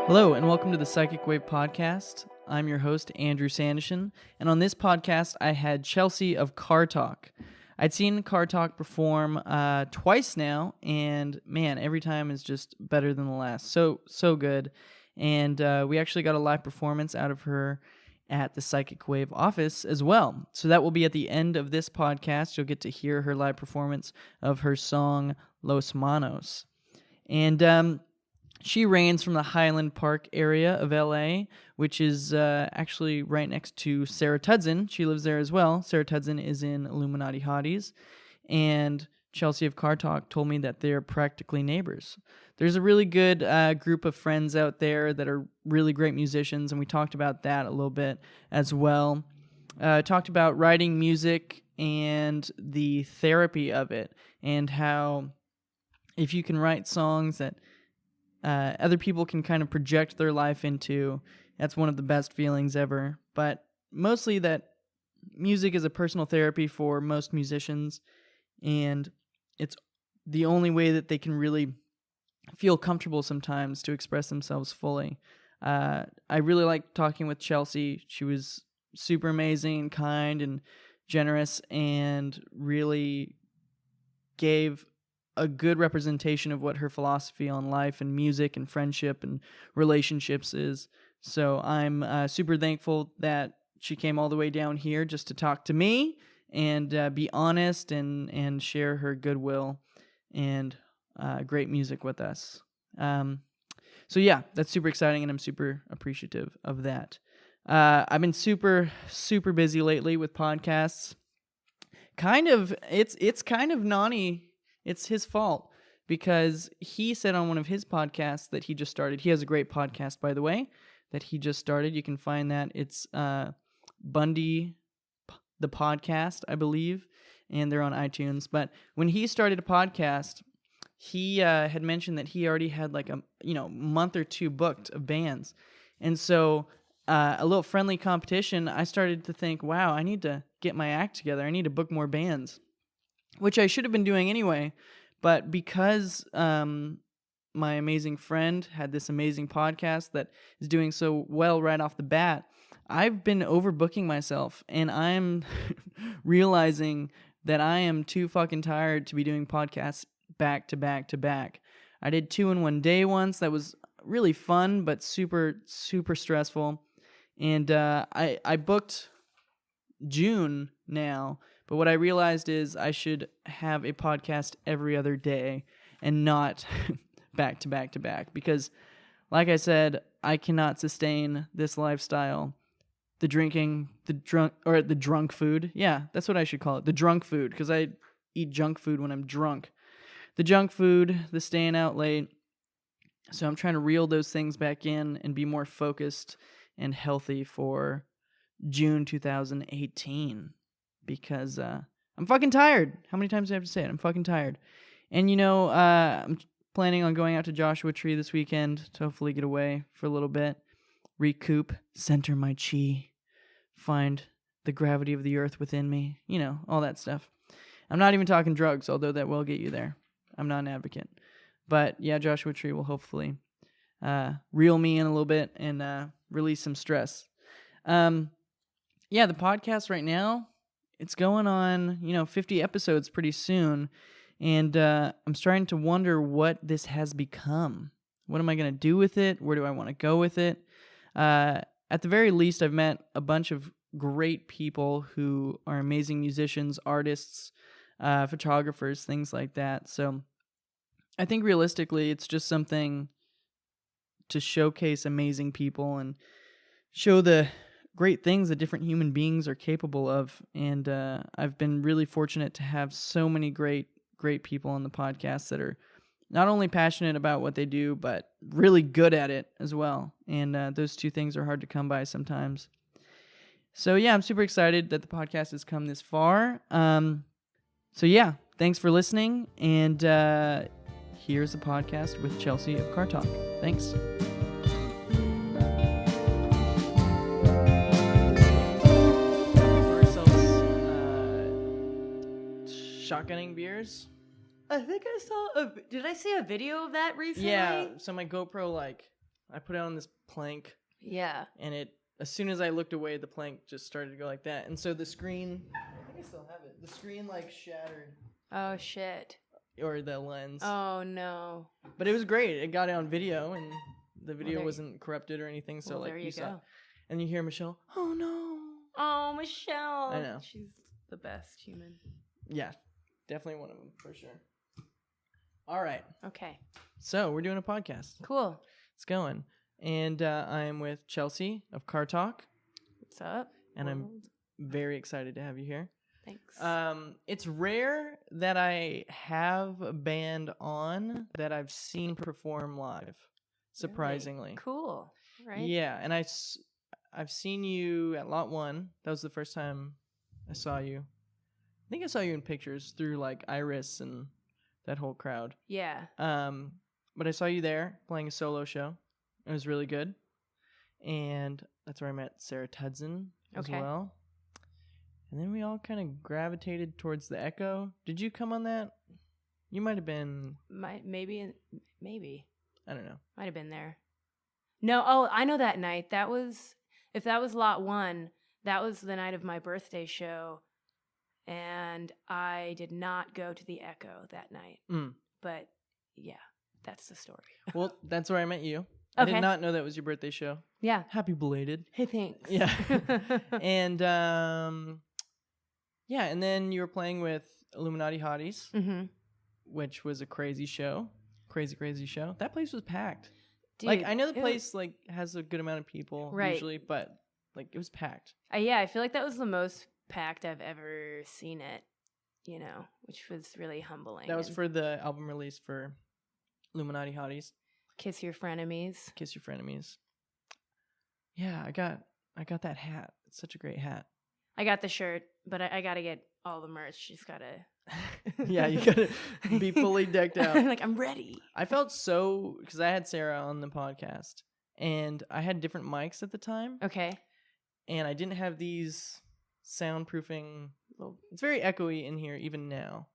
Hello, and welcome to the Psychic Wave Podcast. I'm your host, Andrew Sandishin, and on this podcast, I had Chelsea of Cartalk. I'd seen Cartalk perform twice now, and man, every time is just better than the last. So good. And we actually got a live performance out of her at the Psychic Wave office as well. So that will be at the end of this podcast. You'll get to hear her live performance of her song, Los Manos. And she reigns from the Highland Park area of LA, which is actually right next to Sarah Tudzin. She lives there as well. Sarah Tudzin is in Illuminati Hotties. And Chelsea of Cartalk told me that they're practically neighbors. There's a really good group of friends out there that are really great musicians, and we talked about that a little bit as well. Talked about writing music and the therapy of it, and how if you can write songs that other people can kind of project their life into, that's one of the best feelings ever. But mostly that music is a personal therapy for most musicians, and it's the only way that they can really feel comfortable sometimes to express themselves fully. I really liked talking with Chelsea. She was super amazing, kind, and generous, and really gave a good representation of what her philosophy on life and music and friendship and relationships is. So I'm super thankful that she came all the way down here just to talk to me and be honest and share her goodwill and great music with us. So yeah, that's super exciting, and I'm super appreciative of that. I've been super busy lately with podcasts. It's kind of Nani. It's his fault, because he said on one of his podcasts that he just started. He has a great podcast, by the way, that he just started. You can find that. It's Bundy, the podcast, I believe, and they're on iTunes. But when he started a podcast, he had mentioned that he already had like a month or two booked of bands. And so a little friendly competition, I started to think, wow, I need to get my act together. I need to book more bands, which I should have been doing anyway, but because my amazing friend had this amazing podcast that is doing so well right off the bat, I've been overbooking myself, and I'm realizing that I am too fucking tired to be doing podcasts back to back to back. I did 2 in 1 day once. That was really fun, but super stressful. And I booked June now. But what I realized is I should have a podcast every other day and not back to back to back. Because, like I said, I cannot sustain this lifestyle. The drinking, the drunk food. Yeah, that's what I should call it. The drunk food, because I eat junk food when I'm drunk. The junk food, the staying out late. So I'm trying to reel those things back in and be more focused and healthy for June 2018. Because I'm fucking tired. How many times do I have to say it? I'm fucking tired. And I'm planning on going out to Joshua Tree this weekend to hopefully get away for a little bit, recoup, center my chi, find the gravity of the earth within me, all that stuff. I'm not even talking drugs, although that will get you there. I'm not an advocate. But yeah, Joshua Tree will hopefully reel me in a little bit and release some stress. Yeah, the podcast right now, it's going on, 50 episodes pretty soon, and I'm starting to wonder what this has become. What am I going to do with it? Where do I want to go with it? At the very least, I've met a bunch of great people who are amazing musicians, artists, photographers, things like that. So I think realistically, it's just something to showcase amazing people and show the great things that different human beings are capable of. And I've been really fortunate to have so many great people on the podcast that are not only passionate about what they do, but really good at it as well. And those two things are hard to come by sometimes. So yeah, I'm super excited that the podcast has come this far. So yeah, thanks for listening. And here's the podcast with Chelsea of Cartalk. Thanks. Shotgunning beers. I think I saw did I see a video of that recently? Yeah, so my GoPro I put it on this plank. Yeah. And as soon as I looked away, the plank just started to go like that. And so the screen, I think I still have it. The screen like shattered. Oh, shit. Or the lens. Oh, no. But it was great. It got it on video, and the video wasn't corrupted or anything. So there you saw. go. And you hear Michelle, oh no. Oh, Michelle. I know. She's the best human. Yeah, definitely one of them for sure. All right. Okay. So we're doing a podcast. Cool. It's going. And I'm with Chelsea of Cartalk. What's up? And I'm very excited to have you here. Thanks. It's rare that I have a band on that I've seen perform live, surprisingly. Really? Cool. Right? Yeah, and I've seen you at Lot 1. That was the first time I saw you. I think I saw you in pictures through like Iris and that whole crowd. Yeah. But I saw you there playing a solo show. It was really good. And that's where I met Sarah Tudson as well. And then we all kind of gravitated towards the Echo. Did you come on that? You might have been... Maybe. I don't know. Might have been there. No, oh, I know that night. If that was Lot 1, that was the night of my birthday show. And I did not go to the Echo that night. But yeah, that's the story. Well, that's where I met you. I did not know that was your birthday show. Yeah. Happy belated. Hey, thanks. Yeah. And and then you were playing with Illuminati Hotties, which was a crazy show. Crazy show. That place was packed. Dude, like I know the place like has a good amount of people usually, but like it was packed. Yeah, I feel like that was the most packed I've ever seen it, which was really humbling. That was for the album release for Illuminati Hotties. Kiss Your Frenemies. Kiss Your Frenemies. Yeah, I got that hat. It's such a great hat. I got the shirt, but I got to get all the merch. She's got to... Yeah, you got to be fully decked out. I'm ready. I felt because I had Sarah on the podcast, and I had different mics at the time. Okay. And I didn't have these soundproofing... Well, it's very echoey in here even now.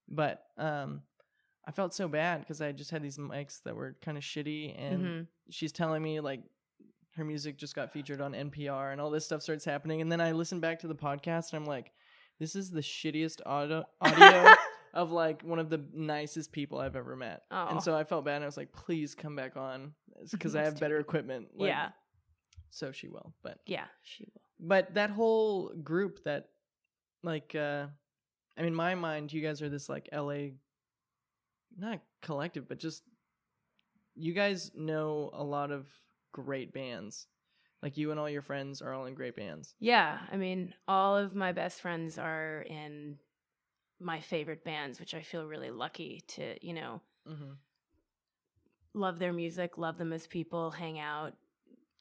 But I felt so bad because I just had these mics that were kind of shitty, and she's telling me like her music just got featured on NPR and all this stuff starts happening. And then I listen back to the podcast and I'm like, this is the shittiest audio of like one of the nicest people I've ever met. Oh. And so I felt bad and I was like, please come back on because I have better equipment. Like, yeah. So she will, but yeah, she will. But that whole group that like, in my mind, you guys are this like LA, not collective, but just you guys know a lot of great bands. Like you and all your friends are all in great bands. Yeah, all of my best friends are in my favorite bands, which I feel really lucky to, love their music, love them as people, hang out,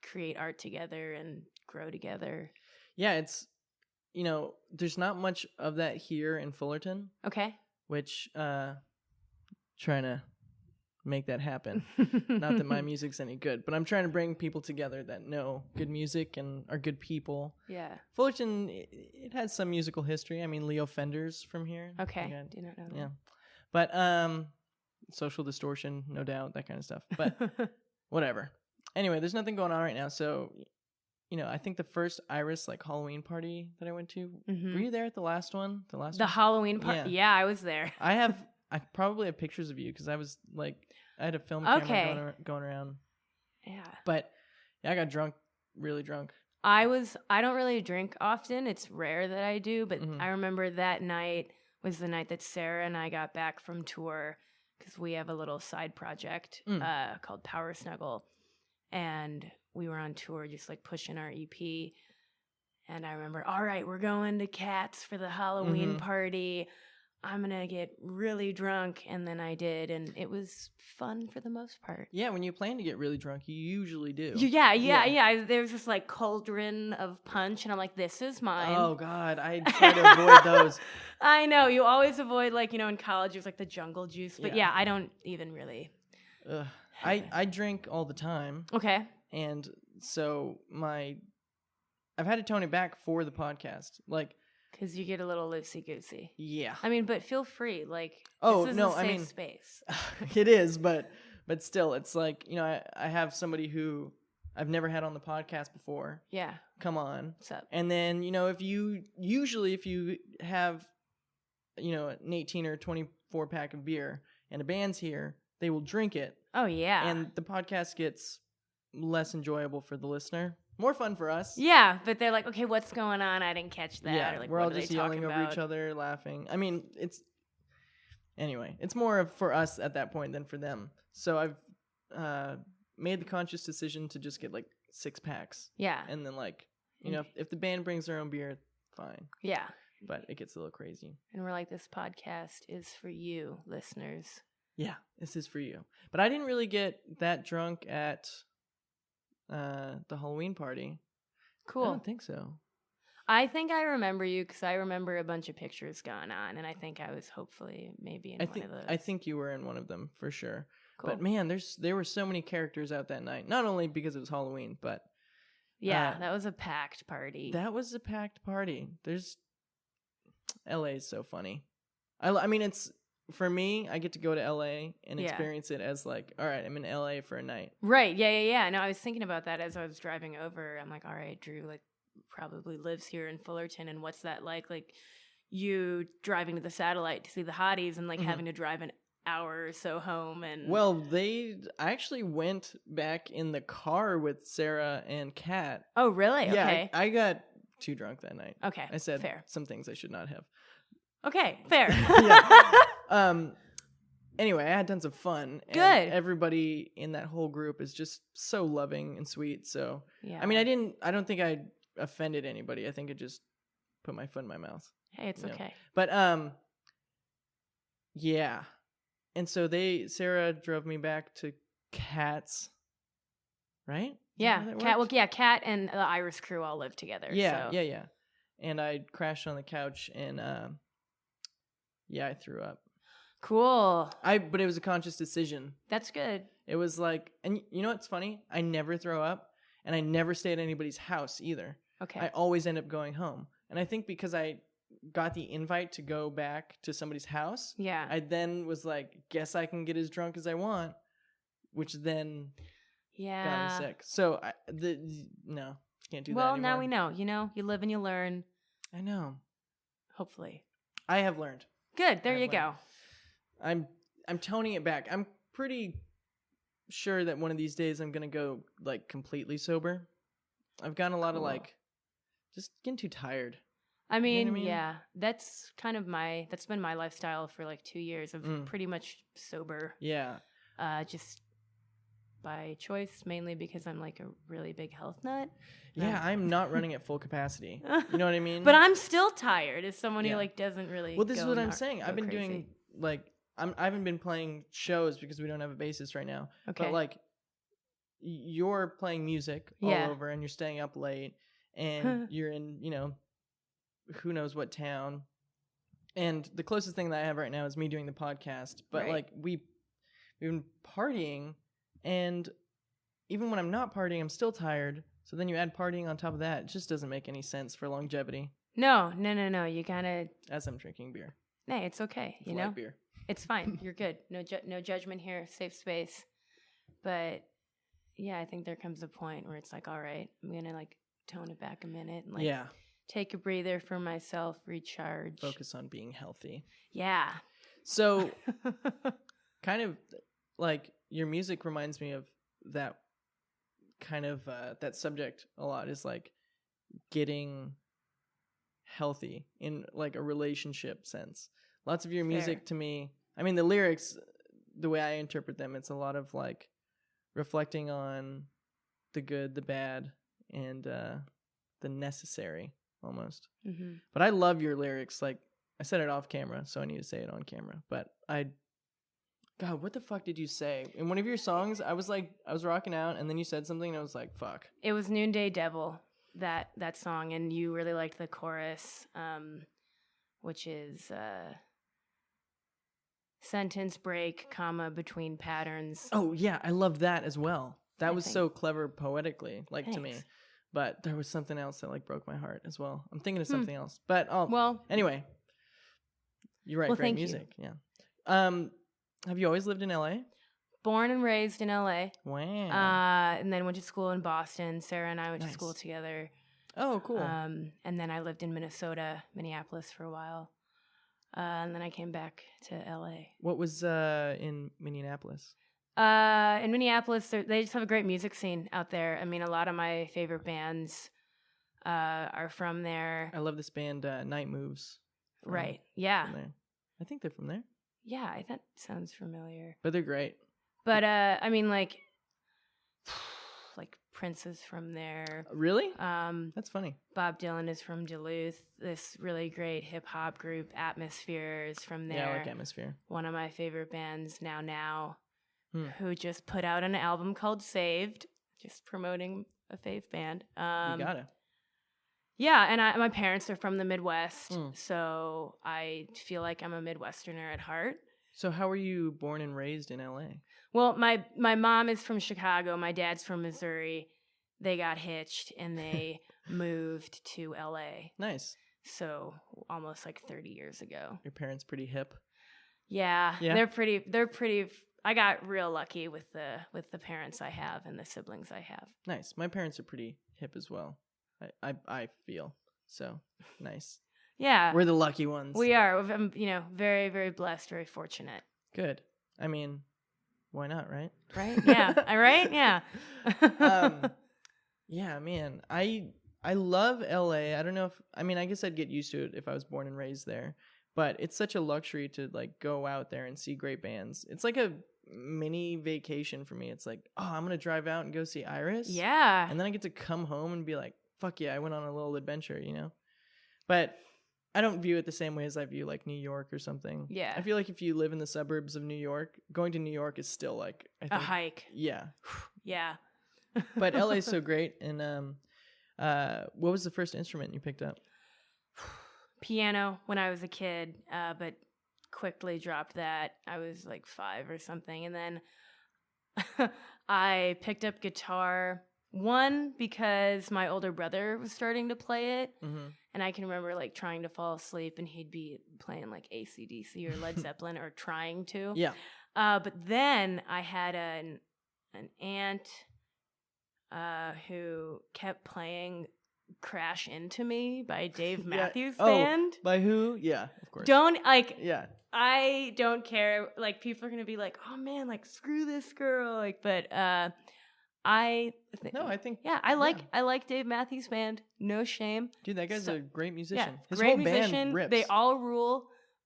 create art together, and grow together. Yeah, it's, there's not much of that here in Fullerton. Okay. Which, trying to make that happen. Not that my music's any good, but I'm trying to bring people together that know good music and are good people. Yeah. Fullerton, it has some musical history. Leo Fender's from here. Okay. Do not know that. Yeah. But Social Distortion, no doubt, that kind of stuff. But whatever. Anyway, there's nothing going on right now. So, I think the first Iris like Halloween party that I went to, were you there at the last one? The Halloween party? Yeah, I was there. I probably have pictures of you because I was like, I had a film camera going around. Yeah. But yeah, I got drunk, really drunk. I don't really drink often. It's rare that I do, but I remember that night was the night that Sarah and I got back from tour because we have a little side project called Power Snuggle. And we were on tour just like pushing our EP. And I remember, all right, we're going to Cats for the Halloween party. I'm going to get really drunk. And then I did. And it was fun for the most part. Yeah, when you plan to get really drunk, you usually do. Yeah. There was this like cauldron of punch. And I'm like, this is mine. Oh, God. I try to avoid those. I know. You always avoid like, in college, it was like the jungle juice. But yeah I don't even really. I drink all the time. Okay. And so I've had to tone it back for the podcast. Like, because you get a little loosey-goosey. Yeah. But feel free. Like, this is no, a safe space. It is, but But still, it's like, I have somebody who I've never had on the podcast before. Yeah. Come on. What's up? And then, if you have, an 18 or 24 pack of beer and a band's here, they will drink it. Oh, yeah. And the podcast gets less enjoyable for the listener. More fun for us. Yeah, but they're like, okay, what's going on? I didn't catch that. Yeah, or like, we're what all are just they yelling talking over about? each other, laughing. I mean, it's more for us at that point than for them. So I've made the conscious decision to just get like 6 packs. Yeah. And then like, if the band brings their own beer, fine. Yeah. But it gets a little crazy. And we're like, this podcast is for you, listeners. Yeah, this is for you. But I didn't really get that drunk at the Halloween party. Cool. I don't think so. I think I remember you because I remember a bunch of pictures going on, and I think I was hopefully maybe in one of those. I think you were in one of them for sure. Cool. But man, there were so many characters out that night. Not only because it was Halloween, but yeah, that was a packed party. That was a packed party. LA is so funny. I mean, it's for me. I get to go to LA and experience it as like, all right, I'm in LA for a night. Right. Yeah. No, I was thinking about that as I was driving over. I'm like, all right, Drew, like, probably lives here in Fullerton, and what's that like? Like, you driving to the Satellite to see the hotties and like having to drive an hour or so home. And well, I actually went back in the car with Sarah and Kat. Oh, really? Yeah, okay. I got too drunk that night. Okay, I said fair. some things I should not have. Okay, fair. Yeah. Anyway, I had tons of fun. Good. And everybody in that whole group is just so loving and sweet. So Yeah. I mean, I don't think I offended anybody. I think I just put my foot in my mouth. Hey, it's okay. But yeah. And so Sarah drove me back to Kat's, right? Yeah, Kat and the Iris crew all live together. Yeah, so. yeah. And I crashed on the couch and I threw up. Cool. But it was a conscious decision. That's good. It was like, and you know what's funny? I never throw up, and I never stay at anybody's house either. Okay. I always end up going home. And I think because I got the invite to go back to somebody's house, yeah, I then was like, guess I can get as drunk as I want, which then got me sick. So no, can't do that anymore. Well, now we know. You live and you learn. I know. Hopefully. I have learned. Good. There you go. I'm toning it back. I'm pretty sure that one of these days I'm gonna go like completely sober. I've gotten a lot of like just getting too tired. I mean, yeah, that's been my lifestyle for like 2 years of pretty much sober. Yeah. Just by choice, mainly because I'm like a really big health nut. Yeah, I'm not running at full capacity. You know what I mean? But I'm still tired as someone who like doesn't really. Well, this is what I'm saying. I've been doing like I haven't been playing shows because we don't have a bassist right now. Okay. But like you're playing music all over, and you're staying up late, and you're in who knows what town. And the closest thing that I have right now is me doing the podcast. But like we've been partying, and even when I'm not partying, I'm still tired. So then you add partying on top of that. It just doesn't make any sense for longevity. No. You gotta. As I'm drinking beer. Hey, it's okay. It's light beer. It's fine. You're good. No judgment here. Safe space. But yeah, I think there comes a point where it's like, all right, I'm gonna like tone it back a minute and like take a breather for myself, recharge, focus on being healthy. Yeah. So, kind of like your music reminds me of that kind of that subject a lot. Is like getting healthy in like a relationship sense. Lots of your music to me, I mean the lyrics, the way I interpret them, it's a lot of like reflecting on the good, the bad, and the necessary almost. Mm-hmm. But I love your lyrics. Like I said it off camera, so I need to say it on camera. But God, what the fuck did you say? In one of your songs, I was rocking out, and then you said something, and I was like, fuck. It was Noonday Devil, that song, and you really liked the chorus, which is sentence break, comma, between patterns. Oh, yeah, I loved that as well. That was so clever poetically, like to me. But there was something else that like broke my heart as well. I'm thinking of something else. But anyway. You're right, great music. Yeah. Have you always lived in LA? born and raised in LA. Wow. And then went to school in Boston. Sarah and I went to school together. Oh, cool. And then I lived in Minneapolis for a while. And then I came back to LA. What was in Minneapolis? In Minneapolis, they just have a great music scene out there. I mean, a lot of my favorite bands are from there. I love this band, Night Moves. Right. Yeah. I think they're from there. Yeah, that sounds familiar. But they're great. But I mean, like Prince is from there. Really? That's funny. Bob Dylan is from Duluth. This really great hip hop group, Atmosphere, is from there. Yeah, I like Atmosphere. One of my favorite bands, Now, who just put out an album called Saved, just promoting a fave band. You gotta. Yeah, and my parents are from the Midwest, so I feel like I'm a Midwesterner at heart. So how were you born and raised in LA? Well, my mom is from Chicago. My dad's from Missouri. They got hitched and they moved to LA. Nice. So almost like 30 years ago. Your parents pretty hip? Yeah. They're pretty. I got real lucky with the parents I have and the siblings I have. Nice. My parents are pretty hip as well. I feel so nice. Yeah. We're the lucky ones. We are. I'm, very, very blessed, very fortunate. Good. I mean, why not, right? Right? Yeah. All right? Yeah. Yeah, man. I love LA. I don't know I guess I'd get used to it if I was born and raised there. But it's such a luxury to like go out there and see great bands. It's like a mini vacation for me. It's like, oh, I'm going to drive out and go see Iris. Yeah. And then I get to come home and be like, fuck yeah, I went on a little adventure, But I don't view it the same way as I view like New York or something. Yeah. I feel like if you live in the suburbs of New York, going to New York is still like a hike. Yeah. Yeah. But LA is so great. And what was the first instrument you picked up? Piano when I was a kid, but quickly dropped that. I was like 5 or something. And then I picked up guitar. One, because my older brother was starting to play it. Mm-hmm. And I can remember like trying to fall asleep and he'd be playing like AC/DC or Led Zeppelin or trying to. Yeah. But then I had an aunt who kept playing Crash Into Me by Dave Matthews Band. By who? Yeah, of course. Yeah. I don't care. Like, people are going to be like, oh man, like, screw this girl. Like, but I like Dave Matthews Band. No shame. Dude, that guy's a great musician. Yeah, his great whole musician. Band rips. They all rule.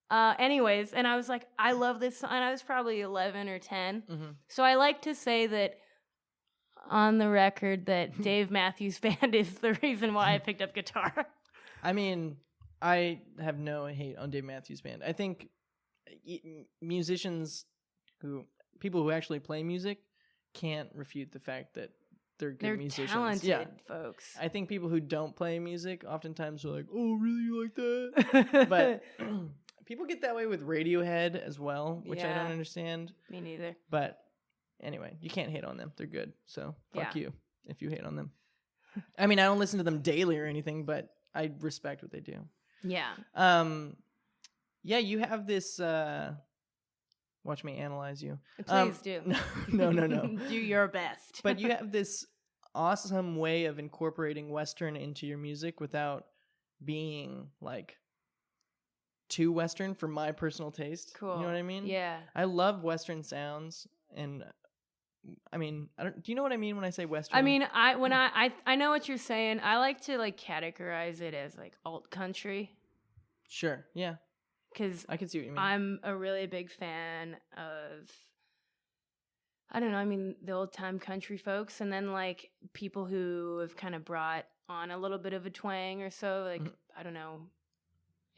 Anyways, and I was like, I love this song. And I was probably 11 or 10. Mm-hmm. So I like to say that on the record that Dave Matthews Band is the reason why I picked up guitar. I mean, I have no hate on Dave Matthews Band. I think people who actually play music can't refute the fact that they're good musicians. Talented folks. I think people who don't play music oftentimes are like, oh, really, you like that? But people get that way with Radiohead as well, which I don't understand. Me neither. But anyway, you can't hate on them. They're good. So fuck you if you hate on them. I mean, I don't listen to them daily or anything, but I respect what they do. Yeah. Yeah, you have this... watch me analyze you. Please do. No. Do your best. But you have this awesome way of incorporating Western into your music without being like too Western for my personal taste. Cool. You know what I mean? Yeah. I love Western sounds, and I mean, do you know what I mean when I say Western? I mean, I know what you're saying. I like to like categorize it as like alt country. Sure. Yeah. Because I can see what you mean. I'm a really big fan of, I don't know, I mean, the old time country folks, and then like people who have kind of brought on a little bit of a twang or so, like, I don't know,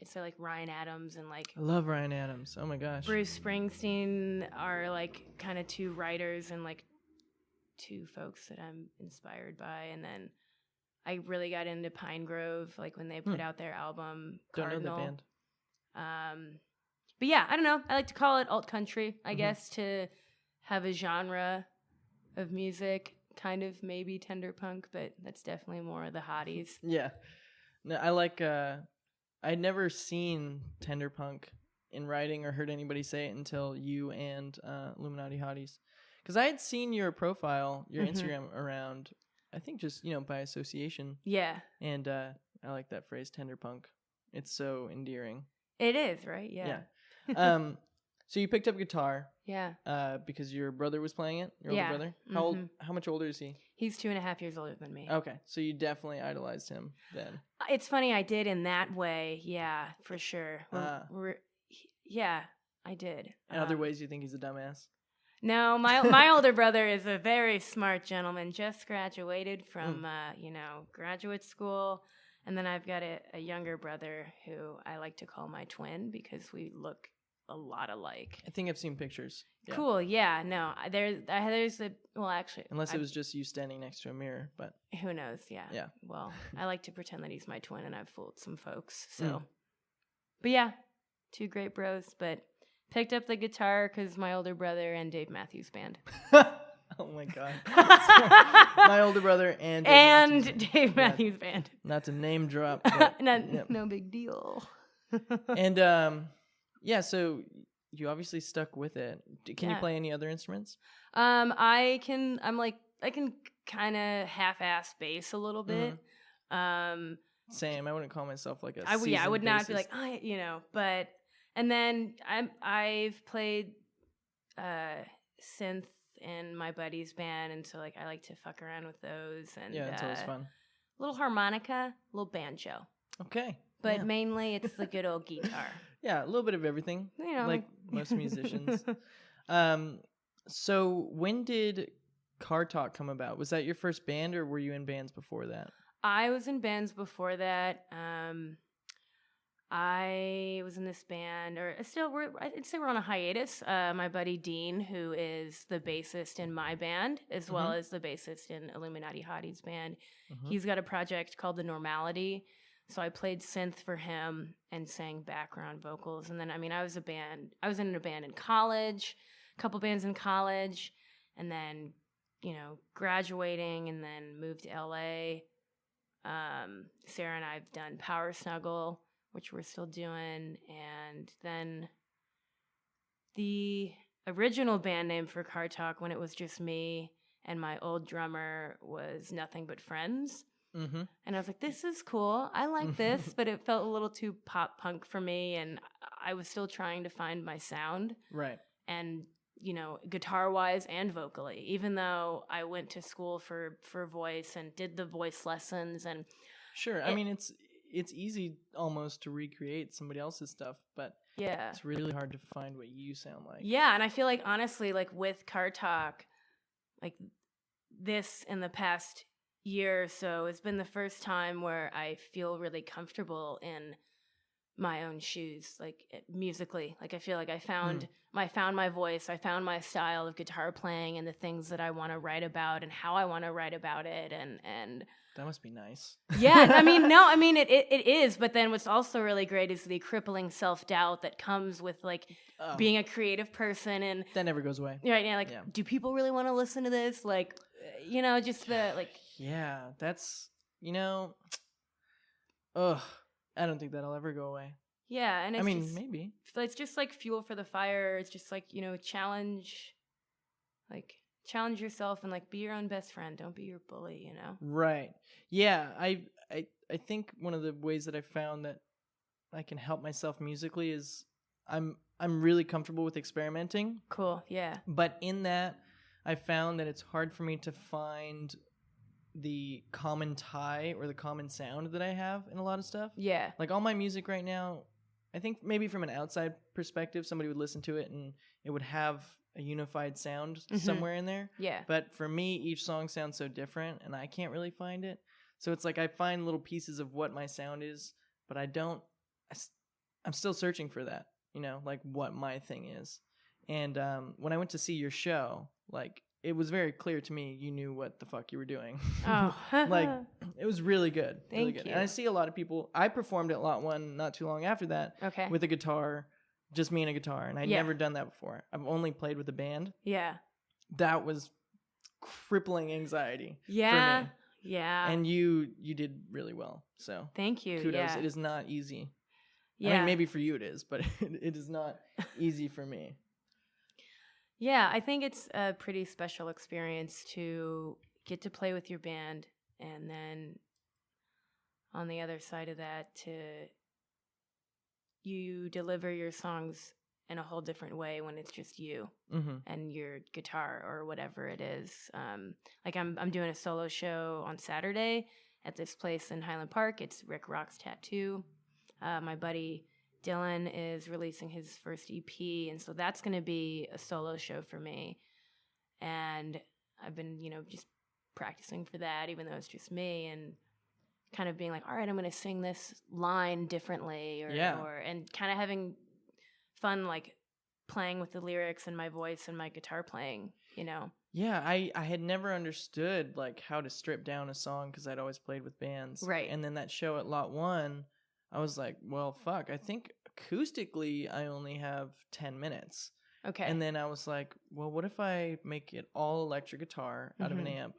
it's like Ryan Adams and like... I love Ryan Adams. Oh my gosh. Bruce Springsteen are like kind of two writers and like two folks that I'm inspired by. And then I really got into Pine Grove, like when they put out their album Cardinal. Don't know that band. But yeah, I don't know. I like to call it alt country, I guess, to have a genre of music, kind of maybe tender punk, but that's definitely more of the hotties. Yeah. No, I like, I'd never seen tender punk in writing or heard anybody say it until you and Illuminati Hotties. Because I had seen your profile, your Mhm. Instagram around, I think just, by association. Yeah. And I like that phrase, tender punk. It's so endearing. It is, right? Yeah. So you picked up guitar Yeah. because your brother was playing it, your older Yeah. brother? How much older is he? He's 2.5 years older than me. Okay, so you definitely idolized him then. It's funny, I did in that way. Yeah, for sure. Yeah, I did. In other ways, you think he's a dumbass? No, my older brother is a very smart gentleman. Just graduated from graduate school, and then I've got a younger brother who I like to call my twin because we look a lot alike. I think I've seen pictures. Yeah. Cool. Yeah. No, there's actually, unless it was just you standing next to a mirror, but who knows? Yeah. Yeah. Well, I like to pretend that he's my twin, and I've fooled some folks. So, but yeah, two great bros. But picked up the guitar because my older brother and Dave Matthews Band. Oh my god. My older brother and Dave Matthews Band. Not to name drop. But, no big deal. And yeah, so you obviously stuck with it. Can you play any other instruments? I can kind of half-ass bass a little bit. Same. I wouldn't call myself like a I would not bassist. be like, but and then I've played synth in my buddy's band, and so I like to fuck around with those, and it's always fun. A little harmonica, a little banjo. Okay. But mainly it's the good old guitar. Yeah, a little bit of everything, like most musicians. So when did Cartalk come about? Was that your first band, or were you in bands before that? I was in bands before that. I was in this band, or still, I'd say we're on a hiatus. My buddy Dean, who is the bassist in my band, as well as the bassist in Illuminati Hottie's band, he's got a project called The Normality. So I played synth for him and sang background vocals. And then, I was in a band in college, a couple bands in college, and then, graduating, and then moved to LA. Sarah and I have done Power Snuggle, which we're still doing. And then the original band name for Cartalk, when it was just me and my old drummer, was Nothing But Friends. And I was like, this is cool. I like this, but it felt a little too pop punk for me, and I was still trying to find my sound. Right. And, guitar-wise and vocally, even though I went to school for voice and did the voice lessons. And sure. It's easy almost to recreate somebody else's stuff, but it's really hard to find what you sound like. Yeah, and I feel like, honestly, with Cartalk, this in the past year or so, it's been the first time where I feel really comfortable in my own shoes, musically. I feel like I found my voice, I found my style of guitar playing and the things that I want to write about and how I want to write about it, and that must be nice. Yeah, it is, but then what's also really great is the crippling self-doubt that comes with being a creative person, and that never goes away. Right, do people really want to listen to this? Just the yeah, that's, ugh, I don't think that'll ever go away. Yeah, and it's maybe. It's just fuel for the fire. It's just challenge yourself and be your own best friend. Don't be your bully, Right. Yeah, I think one of the ways that I found that I can help myself musically is I'm really comfortable with experimenting. Cool, yeah. But in that, I found that it's hard for me to find the common tie or the common sound that I have in a lot of stuff. Yeah. All my music right now, I think maybe from an outside perspective, somebody would listen to it and it would have a unified sound somewhere in there. Yeah. But for me, each song sounds so different and I can't really find it. So it's I find little pieces of what my sound is, but I'm still searching for that, what my thing is. And when I went to see your show, it was very clear to me you knew what the fuck you were doing. Oh. It was really good. Thank you. And I see a lot of people. I performed at Lot 1 not too long after that. Okay. With a guitar, just me and a guitar. And I'd never done that before. I've only played with a band. Yeah. That was crippling anxiety for me. Yeah. And you did really well. So thank you. Kudos. Yeah. It is not easy. Yeah. Maybe for you it is, but it is not easy for me. Yeah, I think it's a pretty special experience to get to play with your band, and then on the other side of that, you deliver your songs in a whole different way when it's just you and your guitar or whatever it is. Like I'm doing a solo show on Saturday at this place in Highland Park. It's Rick Rock's Tattoo. My buddy Dylan is releasing his first EP, and so that's going to be a solo show for me. And I've been, just practicing for that, even though it's just me, and kind of being like, all right, I'm going to sing this line differently, and kind of having fun, like playing with the lyrics and my voice and my guitar playing, Yeah, I had never understood like how to strip down a song because I'd always played with bands. Right. And then that show at Lot 1, I was like, well, fuck, I think acoustically I only have 10 minutes. Okay. And then I was like, well, what if I make it all electric guitar out of an amp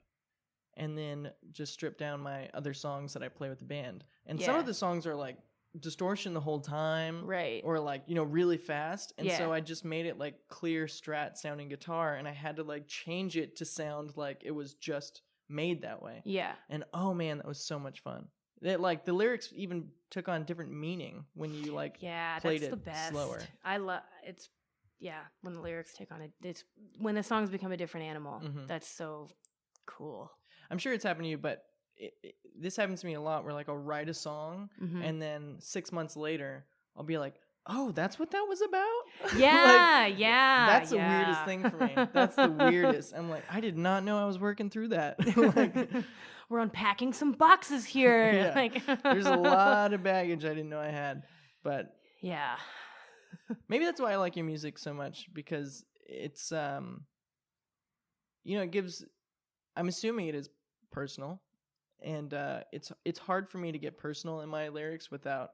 and then just strip down my other songs that I play with the band? And some of the songs are like distortion the whole time. Right. Or like, really fast. And so I just made it like clear Strat sounding guitar, and I had to like change it to sound like it was just made that way. Yeah. And oh man, that was so much fun. It, like the lyrics even took on different meaning when you like played that's it the best. slower. I love it's when the lyrics take on it's when the songs become a different animal. That's so cool. I'm sure it's happened to you, but this happens to me a lot where like I'll write a song and then 6 months later I'll be like, oh, that's what that was about? Yeah, That's the weirdest thing for me. That's the weirdest. I'm like, I did not know I was working through that. Like, we're unpacking some boxes here. Yeah. Like, there's a lot of baggage I didn't know I had. But yeah. Maybe that's why I like your music so much, because it's it gives, I'm assuming it is personal, and it's hard for me to get personal in my lyrics without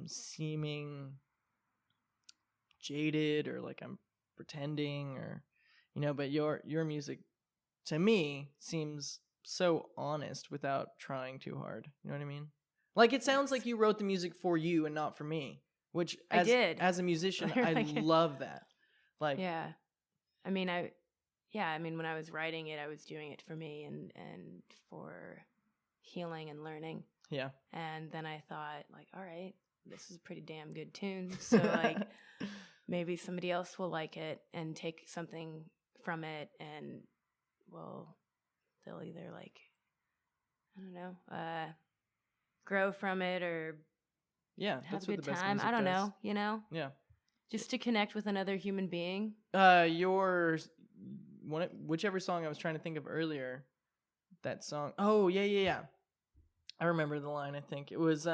seeming jaded or like I'm pretending, or but your music to me seems so honest without trying too hard. You know what I mean? Like it sounds like you wrote the music for you and not for me, which as a musician I love that. Like I mean when I was writing it, I was doing it for me and for healing and learning. Yeah. And then I thought, like, all right, this is a pretty damn good tune. So like maybe somebody else will like it and take something from it, and they'll either like, I don't know, grow from it or have a good time. I don't know, Yeah. Just to connect with another human being. Whichever song I was trying to think of earlier, that song. Oh, yeah. I remember the line, I think. It was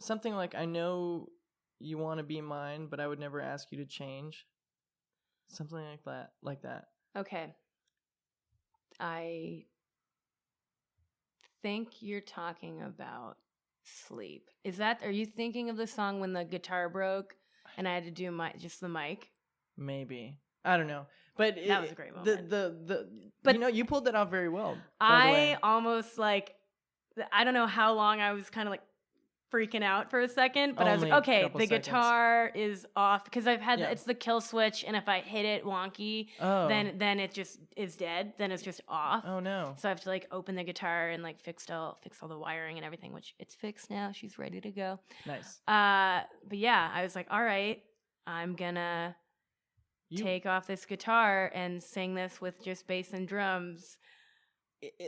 something like, I know you want to be mine, but I would never ask you to change. Something like that. Okay. I think you're talking about Sleep. Are you thinking of the song when the guitar broke and I had to do the mic? Maybe. I don't know. But that was a great moment. But you pulled that off very well. I almost like, I don't know how long I was kind of like freaking out for a second, but I was like, okay, the guitar is off because I've had it's the kill switch, and if I hit it wonky, then it just is dead. Then it's just off. Oh no! So I have to like open the guitar and like fix all the wiring and everything, which it's fixed now. She's ready to go. Nice. But yeah, I was like, all right, I'm gonna take off this guitar and sing this with just bass and drums.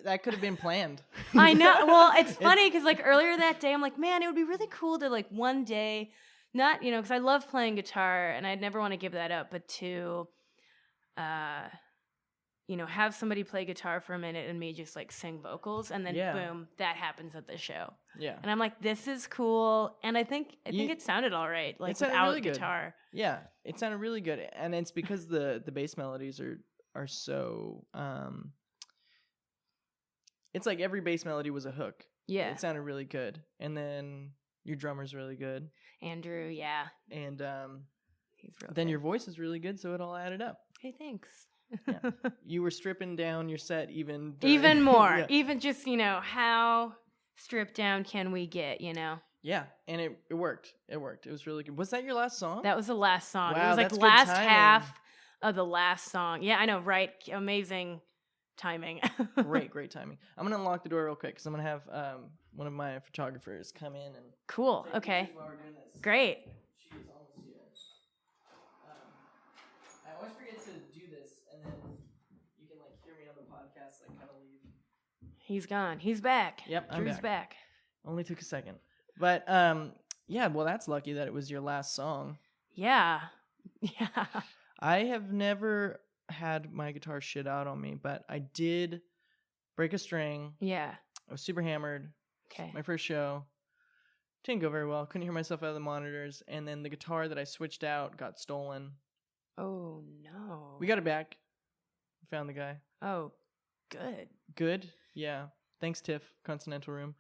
That could have been planned. I know. Well, it's funny because like earlier that day, I'm like, man, it would be really cool to like one day, not, because I love playing guitar and I'd never want to give that up, but to, have somebody play guitar for a minute and me just like sing vocals, and then boom, that happens at the show. Yeah. And I'm like, this is cool. And I think it sounded all right, like without really guitar. Good. Yeah, it sounded really good. And it's because the bass melodies are so it's like every bass melody was a hook. Yeah. It sounded really good. And then your drummer's really good. Andrew, yeah. And he's real then good. your voice is really good, so it all added up. Hey, thanks. Yeah. You were stripping down your set even more. Yeah. Even just, how stripped down can we get, Yeah, and it worked. It worked. It was really good. Was that your last song? That was the last song. Wow, it was like that's good last timing. half of the last song. Yeah, I know, right? Amazing timing. Great timing. I'm gonna unlock the door real quick because I'm gonna have one of my photographers come in and Cool. take Okay. pictures while we're doing this. Great. She is almost here. I always forget to do this, and then you can like hear me on the podcast, like kind of leave. He's gone. He's back. Yep, I'm Drew's back. Only took a second, but yeah. Well, that's lucky that it was your last song. Yeah. Yeah. I have never had my guitar shit out on me, but I did break a string. Yeah. I was super hammered. Okay. My first show. Didn't go very well. Couldn't hear myself out of the monitors. And then the guitar that I switched out got stolen. Oh, no. We got it back. Found the guy. Oh, good. Good? Yeah. Thanks, Tiff. Continental Room.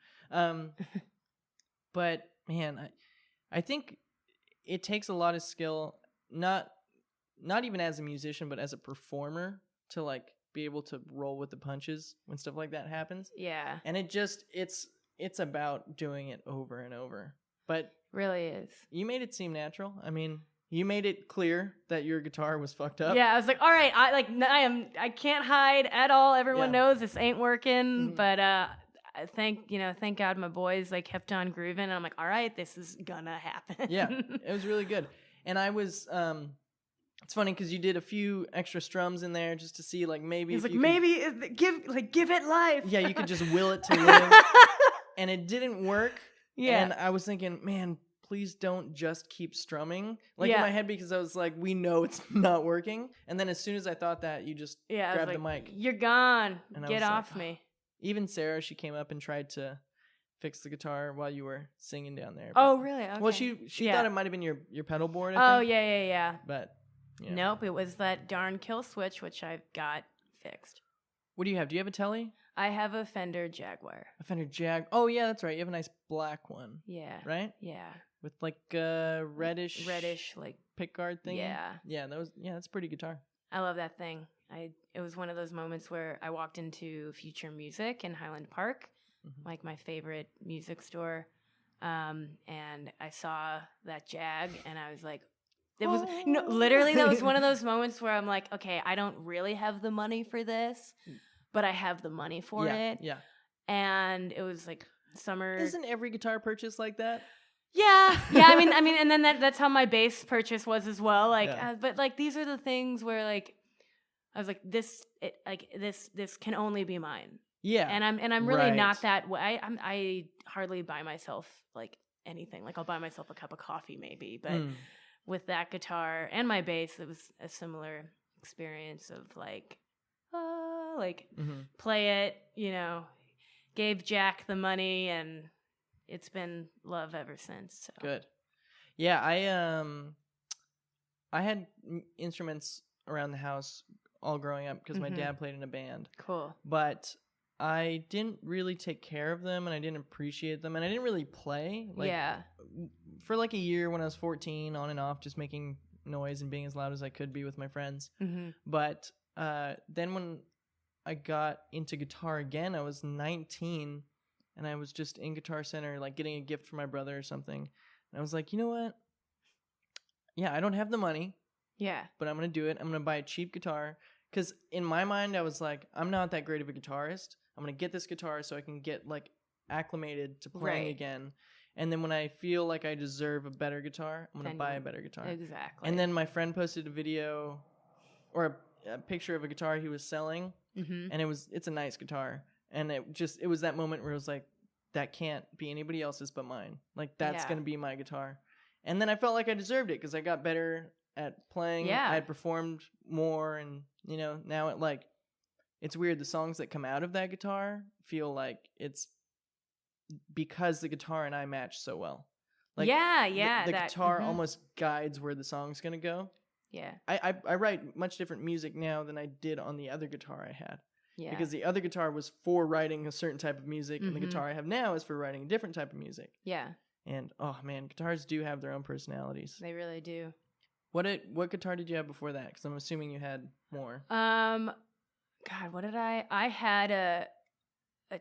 But, man, I think it takes a lot of skill, not even as a musician, but as a performer to, like, be able to roll with the punches when stuff like that happens. Yeah. And it's about doing it over and over. But Really is. you made it seem natural. I mean, you made it clear that your guitar was fucked up. Yeah, I was like, all right, I can't hide at all. Everyone knows this ain't working. Mm-hmm. But thank God my boys like kept on grooving, and I'm like, all right, this is gonna happen. Yeah, it was really good. And I was it's funny because you did a few extra strums in there just to see like maybe he's like give it life. Yeah, you could just will it to live. And it didn't work. Yeah. And I was thinking, man, please don't just keep strumming in my head, because I was like, we know it's not working. And then as soon as I thought that, you just grabbed the mic. You're gone. And get off me. Even Sarah, she came up and tried to fix the guitar while you were singing down there. Oh, really? Okay. Well, she thought it might have been your pedal board. I think. Yeah. But nope, it was that darn kill switch, which I've got fixed. What do you have? Do you have a Telly? I have a Fender Jaguar. A Fender Jag. Oh yeah, that's right. You have a nice black one. Yeah. Right? Yeah. With like a reddish like pickguard thing. Yeah. Yeah, that's a pretty guitar. I love that thing. It was one of those moments where I walked into Future Music in Highland Park, like my favorite music store, and I saw that Jag, and I was like, it was literally that was one of those moments where I'm like, okay, I don't really have the money for this, but I have the money for it. Yeah. And it was like summer. Isn't every guitar purchase like that? Yeah. I mean, and then that's how my bass purchase was as well. Like, but like these are the things where like I was like, this can only be mine. Yeah. And I'm really not that way. I hardly buy myself like anything. Like I'll buy myself a cup of coffee maybe, but with that guitar and my bass, it was a similar experience of like, play it, gave Jack the money, and it's been love ever since. So. Good. Yeah, I had instruments around the house all growing up because my dad played in a band. Cool. But I didn't really take care of them, and I didn't appreciate them, and I didn't really play. For like a year when I was 14, on and off, just making noise and being as loud as I could be with my friends. But then when I got into guitar again, I was 19, and I was just in Guitar Center, like getting a gift from my brother or something. And I was like, you know what? Yeah, I don't have the money. Yeah. But I'm going to do it. I'm going to buy a cheap guitar. Because in my mind, I was like, I'm not that great of a guitarist. I'm going to get this guitar so I can get like acclimated to playing again. And then when I feel like I deserve a better guitar, I'm going to buy a better guitar. Exactly. And then my friend posted a video or a picture of a guitar he was selling. And it's a nice guitar. And it was that moment where it was like, that can't be anybody else's but mine. Like, that's going to be my guitar. And then I felt like I deserved it because I got better at playing. Yeah. I had performed more. And, now it's weird. The songs that come out of that guitar feel like it's because the guitar and I match so well. Like, the guitar almost guides where the song's going to go. Yeah. I write much different music now than I did on the other guitar I had. Yeah. Because the other guitar was for writing a certain type of music, and the guitar I have now is for writing a different type of music. Yeah. And, oh, man, guitars do have their own personalities. They really do. What guitar did you have before that? Because I'm assuming you had more. God, what did I had a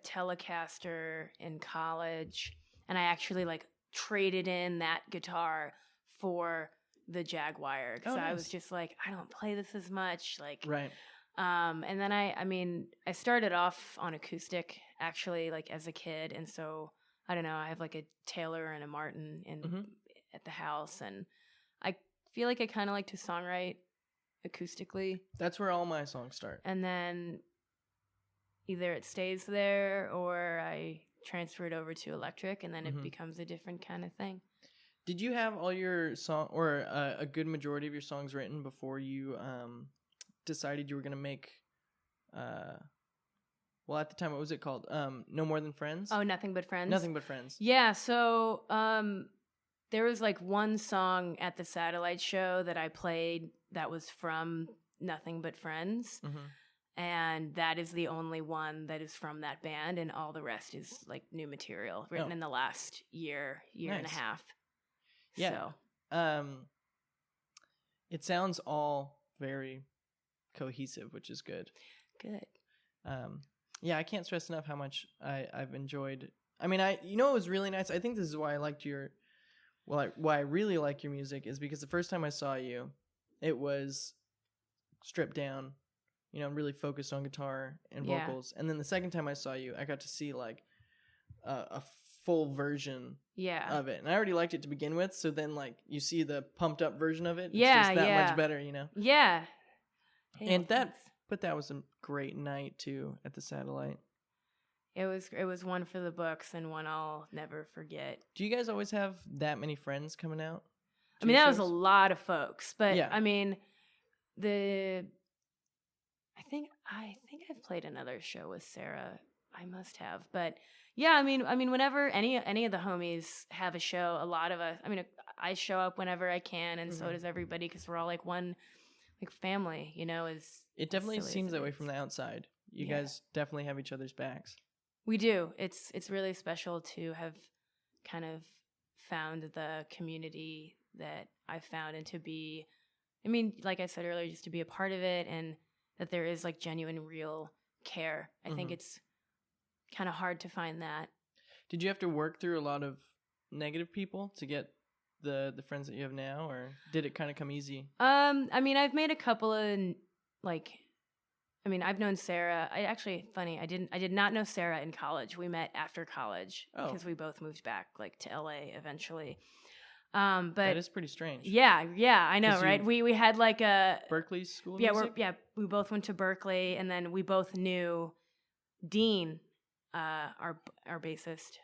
Telecaster in college, and I actually, traded in that guitar for the Jaguar because I was nice. just like, I don't play this as much. Like, Right. And then I started off on acoustic actually, like as a kid, and so I don't know. I have like a Taylor and a Martin at the house, and I feel like I kind of like to songwrite acoustically. That's where all my songs start. And then either it stays there or I transfer it over to electric, and then it becomes a different kind of thing. Did you have all your song or a good majority of your songs written before you decided you were going to make well, at the time, what was it called? No More Than Friends? Oh, Nothing But Friends. Nothing But Friends. Yeah, so there was like one song at the satellite show that I played that was from Nothing But Friends. And that is the only one that is from that band, and all the rest is like new material written in the last year and a half. Yeah. So. It sounds all very cohesive, which is good. Good. Yeah, I can't stress enough how much I've enjoyed. I mean, it was really nice. I think this is why I liked why I really like your music is because the first time I saw you, it was stripped down, really focused on guitar and vocals. And then the second time I saw you, I got to see like a full version of it. And I already liked it to begin with. So then like you see the pumped up version of it. It's just that much better, Yeah. Hey, and that was a great night too at the Satellite. It was one for the books and one I'll never forget. Do you guys always have that many friends coming out? I mean, that was a lot of folks, but yeah. I mean, I think I've played another show with Sarah. I must have, but yeah, I mean, whenever any of the homies have a show, a lot of us. I mean, I show up whenever I can, and so does everybody because we're all like one, like family. It definitely seems that way from the outside. You guys definitely have each other's backs. We do. It's really special to have kind of found the community that I found, and to be, I mean, like I said earlier, just to be a part of it, and that there is like genuine, real care. I think it's kind of hard to find that. Did you have to work through a lot of negative people to get the friends that you have now, or did it kind of come easy? I mean, I've made a couple of I've known Sarah. I did not know Sarah in college. We met after college because we both moved back like to LA eventually. But that is pretty strange. Yeah, I know, right? We had like a Berkeley School of Music? Music? We both went to Berkeley, and then we both knew Dean, our bassist.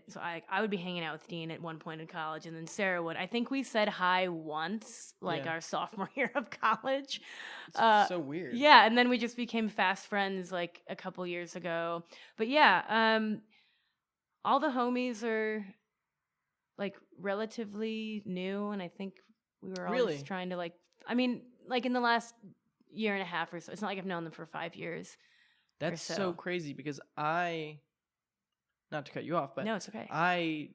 So I would be hanging out with Dean at one point in college, and then Sarah would. I think we said hi once, our sophomore year of college. It's so weird. Yeah, and then we just became fast friends like a couple years ago. But yeah, all the homies are like relatively new, and I think we were all just trying to in the last year and a half or so. It's not like I've known them for 5 years. That's so crazy because not to cut you off, but no, it's okay. I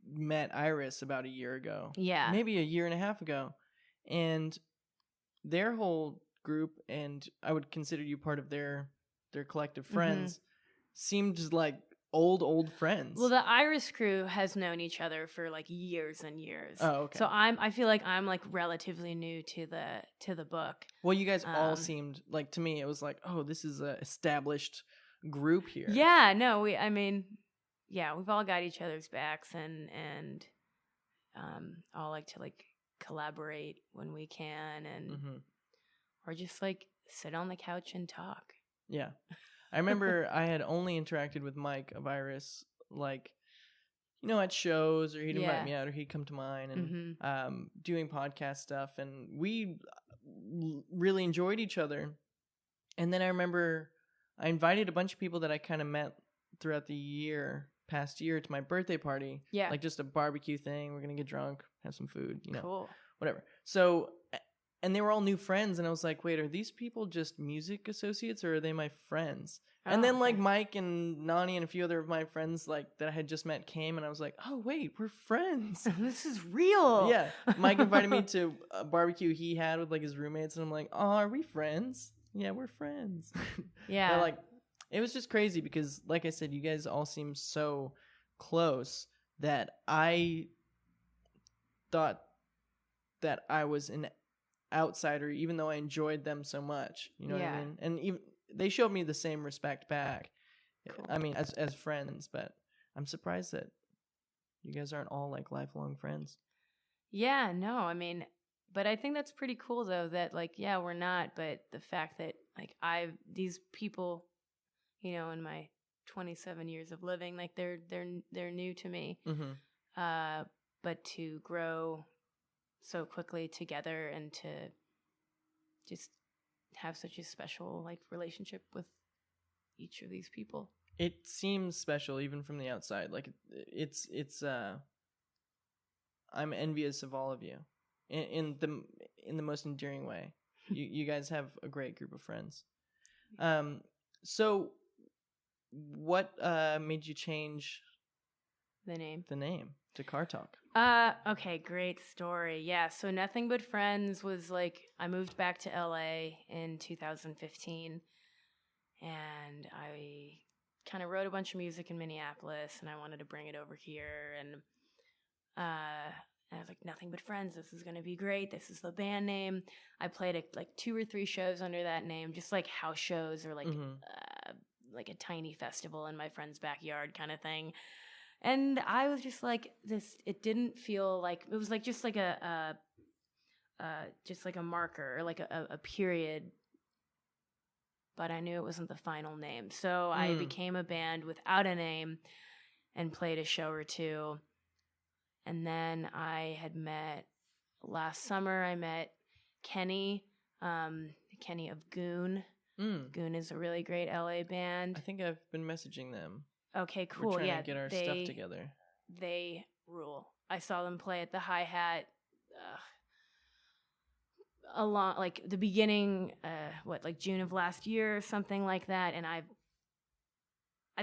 met Iris about a year ago. Yeah. Maybe a year and a half ago. And their whole group, and I would consider you part of their collective friends, seemed like old friends. Well, the Iris crew has known each other for like years and years. Oh, okay. So I feel like I'm like relatively new to the book. Well, you guys all seemed like, to me, it was like, oh, this is a established group here. Yeah, no, we've all got each other's backs, and all like to like collaborate when we can, and or just like sit on the couch and talk. Yeah. I remember I had only interacted with Mike of Iris, like, at shows, or he'd invite me out, or he'd come to mine, and doing podcast stuff, and we really enjoyed each other. And then I remember I invited a bunch of people that I kind of met throughout the past year to my birthday party. Yeah. Like just a barbecue thing. We're going to get drunk, have some food, Cool. Whatever. So, and they were all new friends, and I was like, wait, are these people just music associates, or are they my friends? And then like Mike and Nani and a few other of my friends like that I had just met came, and I was like, oh wait, we're friends. This is real. Yeah. Mike invited me to a barbecue he had with like his roommates, and I'm like, oh, are we friends? Yeah, we're friends. Yeah. But like, It was just crazy because, like I said, you guys all seem so close that I thought that I was an outsider, even though I enjoyed them so much. You know what I mean? And even they showed me the same respect back. Cool. I mean, as friends, but I'm surprised that you guys aren't all like lifelong friends. Yeah, no, I mean, but I think that's pretty cool though that like, yeah, we're not, but the fact that like these people, you know, in my 27 years of living, like they're new to me. Mm-hmm. But to grow so quickly together and to just have such a special like relationship with each of these people. It seems special even from the outside. Like it's I'm envious of all of you in the most endearing way. You guys have a great group of friends. So what made you change the name to Cartalk? Okay, great story. Yeah, so Nothing But Friends was like I moved back to LA in 2015 and I kind of wrote a bunch of music in Minneapolis and I wanted to bring it over here and I was like, Nothing But Friends, this is going to be great. This is the band name. I played like 2 or 3 shows under that name, just like house shows or like like a tiny festival in my friend's backyard kind of thing. And I was just like this. It didn't feel like it was like just like a marker or like a period. But I knew it wasn't the final name, so I became a band without a name and played a show or 2. And then I had last summer. I met Kenny, Kenny of Goon. Goon is a really great LA band. I think I've been messaging them. Okay, cool. We're trying to get our stuff together. They rule. I saw them play at the Hi-Hat along like the beginning, like June of last year or something like that. And I've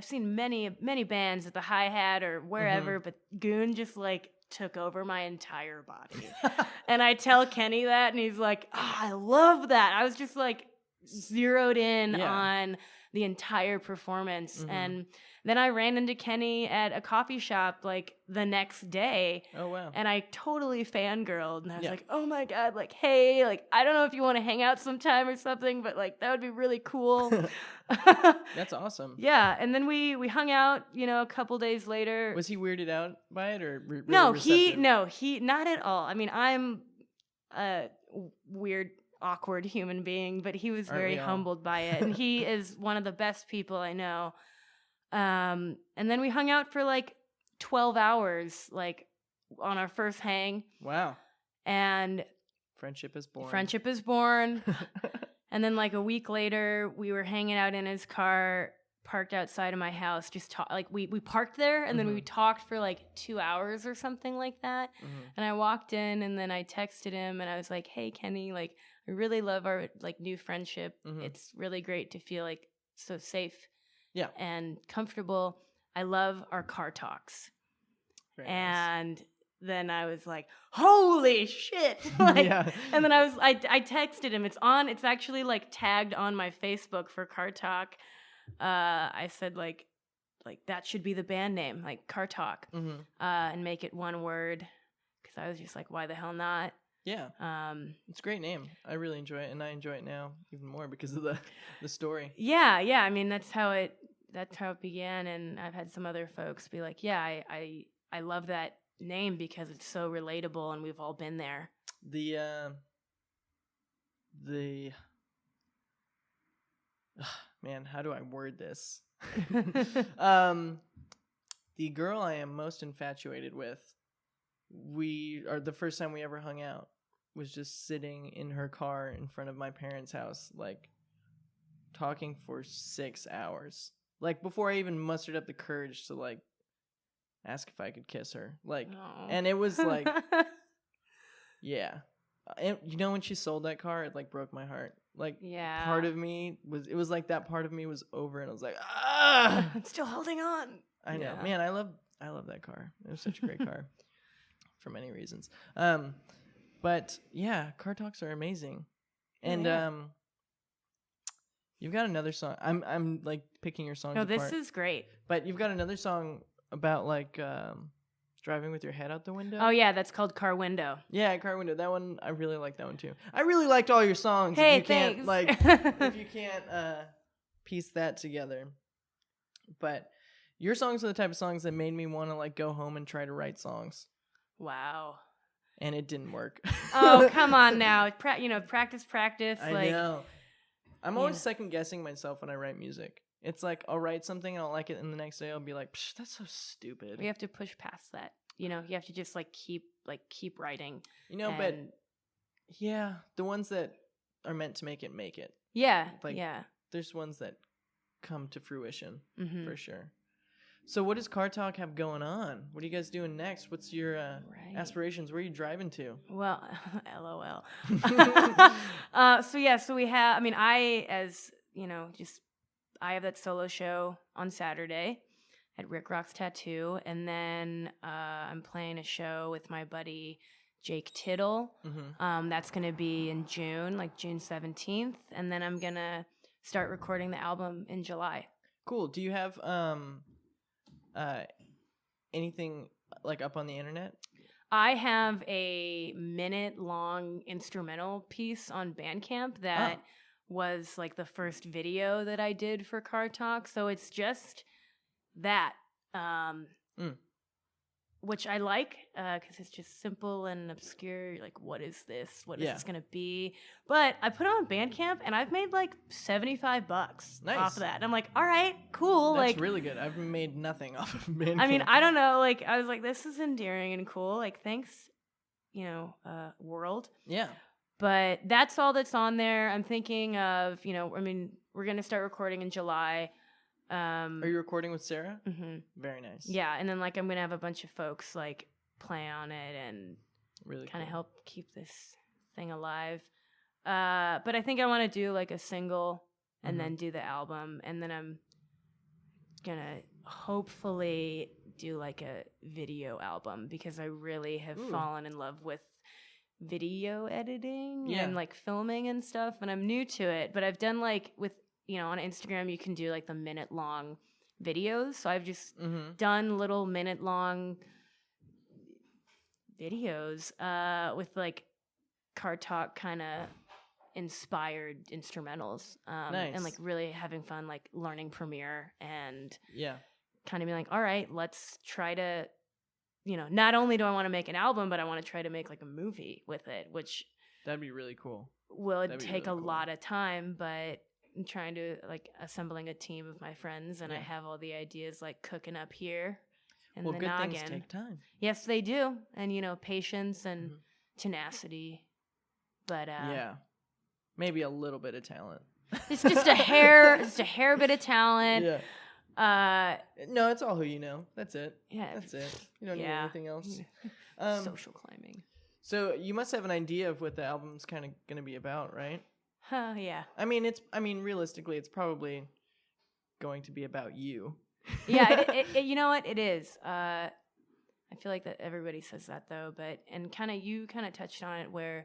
seen many bands at the Hi-Hat or wherever, but Goon just like took over my entire body. And I tell Kenny that, and he's like, I love that. I was just like zeroed in on the entire performance. And then I ran into Kenny at a coffee shop like the next day. Oh, wow. And I totally fangirled. And I was like, oh my God, like, hey, like, I don't know if you want to hang out sometime or something, but like, that would be really cool. That's awesome. Yeah. And then we hung out, you know, a couple days later. Was he weirded out by it or really No, he not at all. I mean, I'm a weird, awkward human being, but he was very humbled by it. And he is one of the best people I know. And then we hung out for like 12 hours, like on our first hang. Wow. And friendship is born. And then like a week later, we were hanging out in his car, parked outside of my house, just like we parked there and then we talked for like 2 hours or something like that. And I walked in and then I texted him and I was like, hey, Kenny, like I really love our like new friendship. It's really great to feel like so safe and comfortable. I love our car talks. Very and nice. Then I was like, holy shit. Like, and then I texted him. It's actually like tagged on my Facebook for Cartalk. I said like that should be the band name, like Cartalk, and make it one word. Cause I was just like, why the hell not? Yeah. It's a great name. I really enjoy it. And I enjoy it now even more because of the story. Yeah. I mean, that's how it began. And I've had some other folks be like, yeah, I love that name because it's so relatable and we've all been there. Man, how do I word this? The girl I am most infatuated with, the first time we ever hung out was just sitting in her car in front of my parents' house, like talking for 6 hours. Like before I even mustered up the courage to like ask if I could kiss her. Like, and it was like, yeah. And you know, when she sold that car, it like broke my heart. Like, part of me was like that part of me was over, and I was like, I'm still holding on. I know, man. I love that car. It was such a great car, for many reasons. But yeah, car talks are amazing, and You've got another song. I'm like picking your songs No, apart. this is great. But you've got another song about like driving with your head out the window. Oh yeah, that's called Car Window. Yeah, car window. That one, I really like that one too. I really liked all your songs. Hey, if you can't thanks. like, if you can't piece that together. But your songs are the type of songs that made me want to like go home and try to write songs. Wow. And it didn't work. Oh, come on now. Practice. I know. I'm always second guessing myself when I write music. It's like I'll write something and I'll like it, and the next day I'll be like, Psh, "That's so stupid." You have to push past that. You have to just keep writing. But yeah, the ones that are meant to make it. Yeah, Like, yeah. There's ones that come to fruition for sure. Mm-hmm. So what does Cartalk have going on? What are you guys doing next? What's your aspirations? Where are you driving to? Well, LOL. So we have, I have that solo show on Saturday at Rick Rock's Tattoo. And then I'm playing a show with my buddy Jake Tittle. Mm-hmm. That's going to be in June, like June 17th. And then I'm going to start recording the album in July. Cool. Do you have anything like up on the internet? I have a minute-long instrumental piece on Bandcamp that was like the first video that I did for Cartalk. So it's just that, which I like because it's just simple and obscure. Like, what is this? What is this going to be? But I put it on Bandcamp and I've made like $75 off of that. And I'm like, all right, cool. That's really good. I've made nothing off of Bandcamp. I mean, I don't know. Like, I was like, this is endearing and cool. Like, thanks, world. Yeah. But that's all that's on there. I'm thinking of, we're going to start recording in July. Are you recording with Sarah? Mm-hmm. Very nice. Yeah, and then I'm going to have a bunch of folks play on it and really kind of help keep this thing alive. But I think I want to do a single and then do the album, and then I'm going to hopefully do a video album because I really have fallen in love with video editing and filming and stuff, and I'm new to it, but I've done with on Instagram you can do the minute-long videos, so I've just done little minute-long videos with Cartalk kind of inspired instrumentals, nice. And really having fun learning Premiere and kind of being all right, let's try to not only do I want to make an album, but I want to try to make a movie with it, which that'd be really cool. Will take a lot of time, but I'm trying to assembling a team of my friends, and I have all the ideas cooking up here. And well, the good noggin. things take time. Yes, they do, and patience and tenacity. But maybe a little bit of talent. It's just a hair bit of talent. Yeah. No, it's all who you know. That's it. Yeah, that's it. You don't need anything else. Social climbing. So you must have an idea of what the album's kind of going to be about, right? Yeah. I mean, realistically, it's probably going to be about you. Yeah, you know what? It is. I feel like that everybody says that though, and you touched on it where,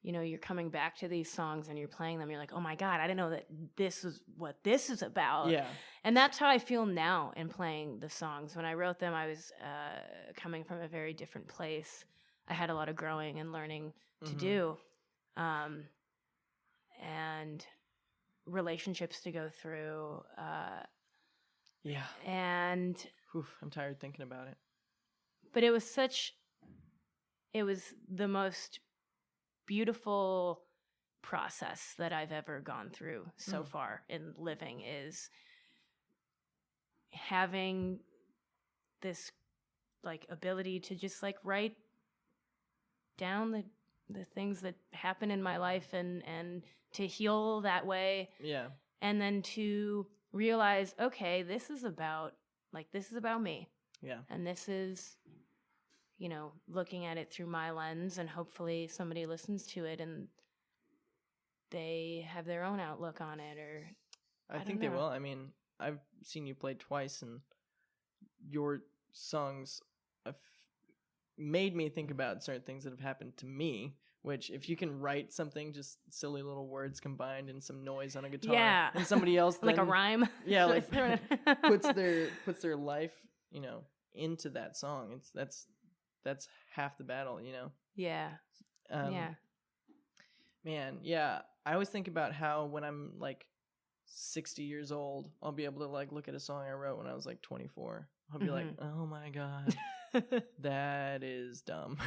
you're coming back to these songs and you're playing them. You're like, oh my God, I didn't know that this is what this is about. Yeah. And that's how I feel now in playing the songs. When I wrote them, I was coming from a very different place. I had a lot of growing and learning to do. And relationships to go through. And I'm tired thinking about it. But it was the most beautiful process that I've ever gone through so far in living, is having this ability to just write down the things that happen in my life and to heal that way. Yeah. And then to realize, okay, this is about me. Yeah. And this is, looking at it through my lens, and hopefully somebody listens to it and they have their own outlook on it, or I think they will. I mean, I've seen you play twice, and your songs have made me think about certain things that have happened to me, Which, if you can write something, just silly little words combined and some noise on a guitar, and somebody else then, like a rhyme, like puts their life, into that song. That's half the battle, Yeah. Yeah. Man, yeah. I always think about how when I'm like 60 years old, I'll be able to like look at a song I wrote when I was like 24. I'll be like, oh my God, that is dumb.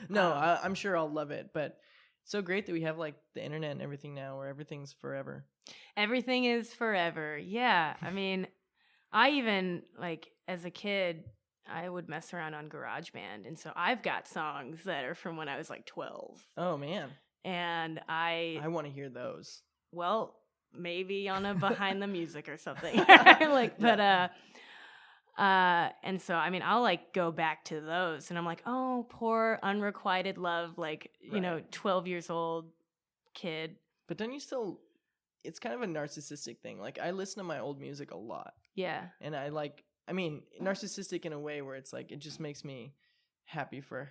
No, I'm sure I'll love it, but it's so great that we have like the internet and everything now where everything's forever. Everything is forever. Yeah. I mean, I even like as a kid, I would mess around on GarageBand. And so I've got songs that are from when I was like 12. Oh man. And I want to hear those. Well, maybe on a behind the music or something. And so I mean I'll like go back to those and I'm like, oh, poor unrequited love, like, 12 years old kid. But then it's kind of a narcissistic thing. Like I listen to my old music a lot. Yeah. And narcissistic in a way where it's like it just makes me happy for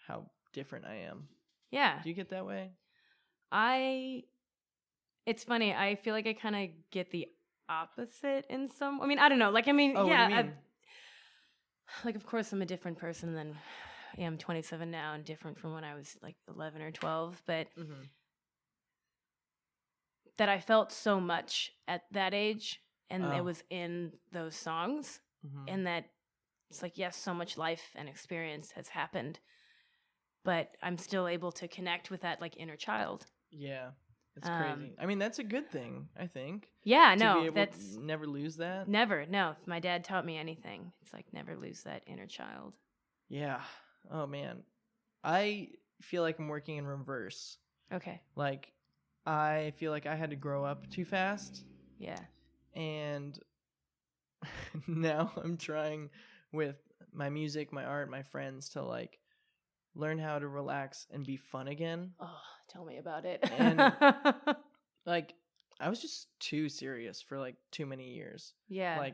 how different I am. Yeah. Do you get that way? It's funny. I feel like I kind of get the opposite in some. I mean, I don't know. Like, I mean, oh, yeah. What do you mean? Like, of course, I'm a different person than I am 27 now, and different from when I was like 11 or 12. But that I felt so much at that age, and it was in those songs, and that it's like, yes, so much life and experience has happened, but I'm still able to connect with that like inner child. Yeah. It's crazy. I mean, that's a good thing, I think. Yeah, to no, be able that's... to never lose that. Never, no. If my dad taught me anything, it's like never lose that inner child. Yeah. Oh, man. I feel like I'm working in reverse. Okay. Like, I feel like I had to grow up too fast. Yeah. And now I'm trying with my music, my art, my friends to, like, learn how to relax and be fun again. Oh, tell me about it. And like I was just too serious for like too many years. Yeah. Like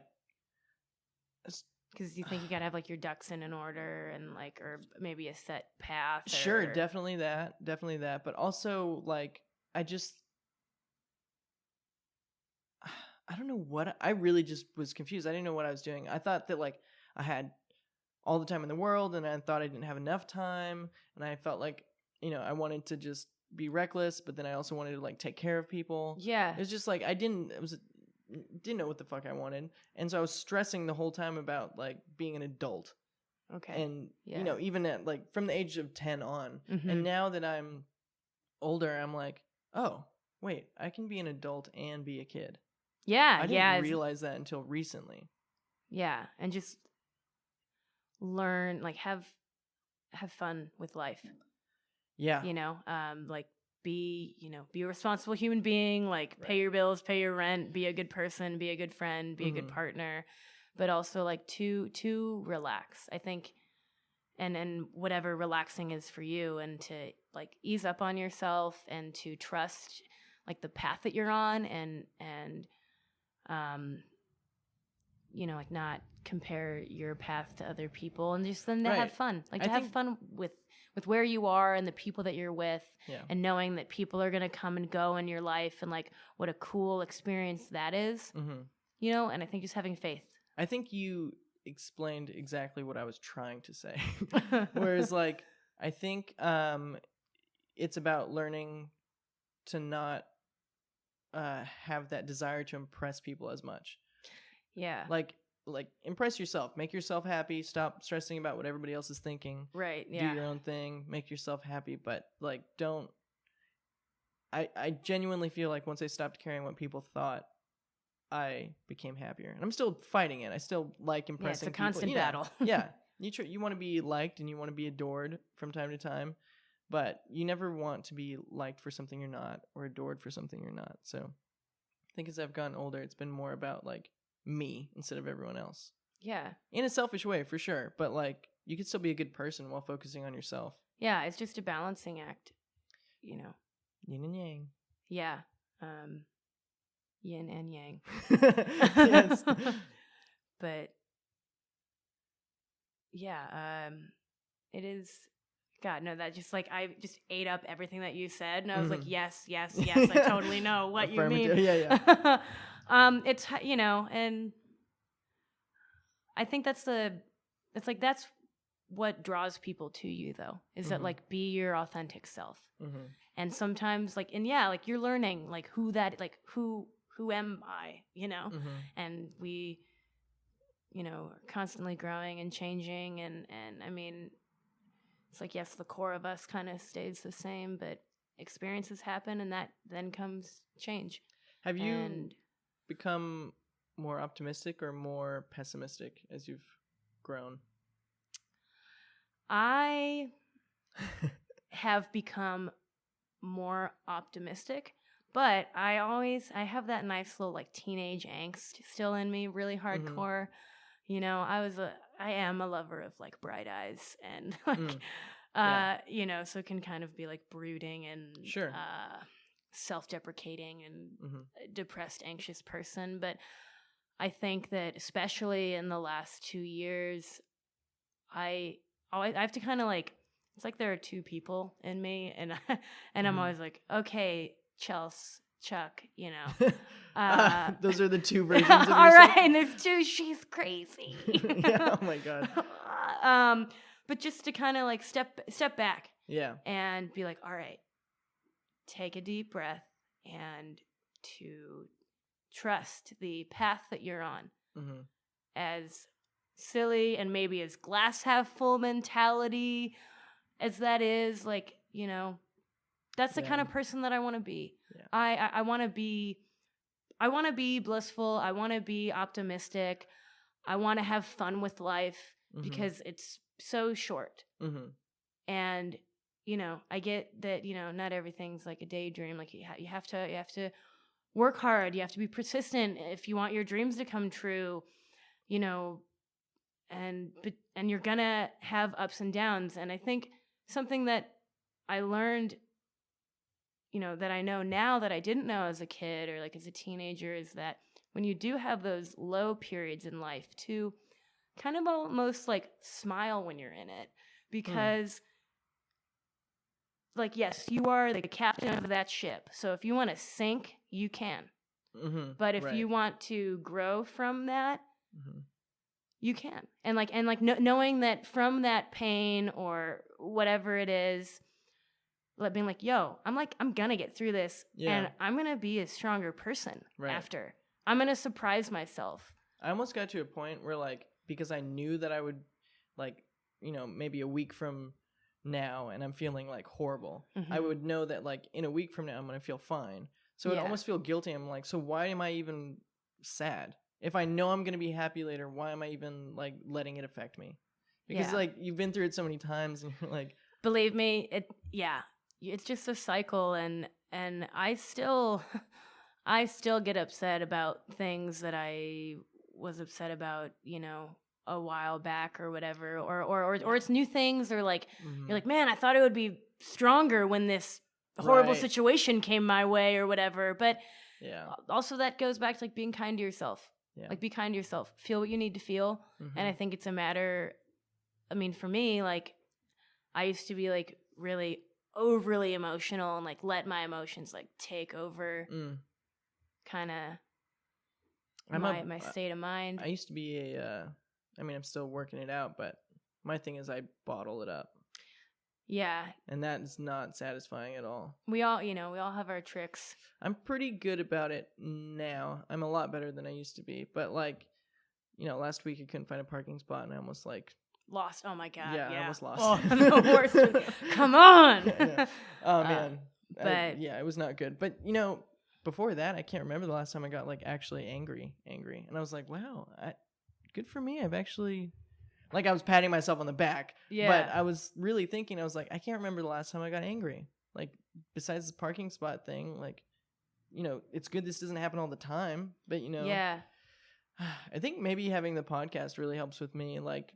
because you think you gotta have like your ducks in an order and like, or maybe a set path. Sure, definitely that. But also like I don't know what I really just was confused. I didn't know what I was doing. I thought that like I had all the time in the world, and I thought I didn't have enough time, and I felt like, I wanted to just be reckless, but then I also wanted to like take care of people. Yeah. It was just like didn't know what the fuck I wanted, and so I was stressing the whole time about like being an adult. Okay. And even at like from the age of 10 on, and now that I'm older, I'm like, oh wait, I can be an adult and be a kid. Yeah. I didn't realize that until recently. Yeah, and just learn, like have fun with life. Yeah. Like be a responsible human being, like pay your bills, pay your rent, be a good person, be a good friend, be a good partner, but also like to relax, I think, and whatever relaxing is for you, and to like ease up on yourself and to trust like the path that you're on, and like not compare your path to other people, and just then to have fun, like to have fun with where you are and the people that you're with, and knowing that people are going to come and go in your life, and like what a cool experience that is, and I think just having faith. I think you explained exactly what I was trying to say. Whereas like, I think it's about learning to not have that desire to impress people as much. Yeah. Like impress yourself, make yourself happy, stop stressing about what everybody else is thinking. Right. Yeah. Do your own thing, make yourself happy, but like don't. I genuinely feel like once I stopped caring what people thought, I became happier. And I'm still fighting it. I still like impressing people. It's a constant battle. Yeah. You want to be liked and you want to be adored from time to time, but you never want to be liked for something you're not, or adored for something you're not. So I think as I've gotten older, it's been more about like me instead of everyone else. Yeah. In a selfish way, for sure. But like, you can still be a good person while focusing on yourself. Yeah, it's just a balancing act, Yin and yang. Yeah. Yin and yang. Yes. But yeah, it is God, no, that just like, I just ate up everything that you said. And I was like, yes, yes, yes. I totally know what you mean. Yeah. It's, you know, and I think that's what draws people to you though, is that like, be your authentic self. And sometimes like, and yeah, like you're learning like who am I, you know? And we, you know, are constantly growing and changing. And I mean, it's like, yes, the core of us kind of stays the same, but experiences happen and that then comes change. Have you become more optimistic or more pessimistic as you've grown? I have become more optimistic, but I have that nice little like teenage angst still in me, really hardcore. You know, I am a lover of like bright eyes and like, you know, so it can kind of be like brooding and self-deprecating and a depressed, anxious person. But I think that especially in the last 2 years, I have to kind of like, it's like there are two people in me, and I'm always like, okay, Chelsea, Chuck, you know. Those are the two versions of yourself? All right, and there's two, she's crazy. Yeah, oh my God. But just to kind of like step back. Yeah. And be like, all right, take a deep breath and to trust the path that you're on. As silly and maybe as glass half full mentality as that is, like, you know, that's the kind of person that I want to be. Yeah. I want to be blissful. I want to be optimistic. I want to have fun with life because it's so short. And, you know, I get that, you know, not everything's like a daydream. Like you have to work hard. You have to be persistent if you want your dreams to come true, you know, and you're gonna have ups and downs. And I think something that I learned, you know, that I know now that I didn't know as a kid or like as a teenager, is that when you do have those low periods in life, to kind of almost like smile when you're in it, because like, yes, you are the captain of that ship. So if you want to sink, you can. But if you want to grow from that, you can. And knowing that from that pain or whatever it is, being like, yo, I'm gonna get through this, and I'm gonna be a stronger person after. I'm gonna surprise myself. I almost got to a point where, like, because I knew that I would, like, you know, maybe a week from now, and I'm feeling like horrible, I would know that like in a week from now I'm gonna feel fine. So I'd almost feel guilty. I'm like, so why am I even sad? If I know I'm gonna be happy later, why am I even like letting it affect me? Because like you've been through it so many times, and you're like, believe me, it's just a cycle, and I still get upset about things that I was upset about, you know, a while back or whatever, or it's new things, or like you're like, man, I thought it would be stronger when this horrible situation came my way or whatever. But also that goes back to like being kind to yourself. Like, be kind to yourself, feel what you need to feel. And I think it's a matter, I mean, for me, like, I used to be like really overly emotional and like let my emotions like take over kind of my state of mind. I used to be I mean, I'm still working it out, but my thing is I bottle it up. Yeah. And that is not satisfying at all. We all have our tricks. I'm pretty good about it now. I'm a lot better than I used to be. But like, you know, last week I couldn't find a parking spot, and I almost like lost. Oh my God. Yeah, I almost lost. Oh, the worst. Come on. Oh man. But it was not good. But you know, before that, I can't remember the last time I got like actually angry. And I was like, wow, good for me. I've actually, like, I was patting myself on the back. Yeah. But I was really thinking, I was like, I can't remember the last time I got angry. Like, besides the parking spot thing, like, you know, it's good this doesn't happen all the time. But, you know. Yeah. I think maybe having the podcast really helps with me, like,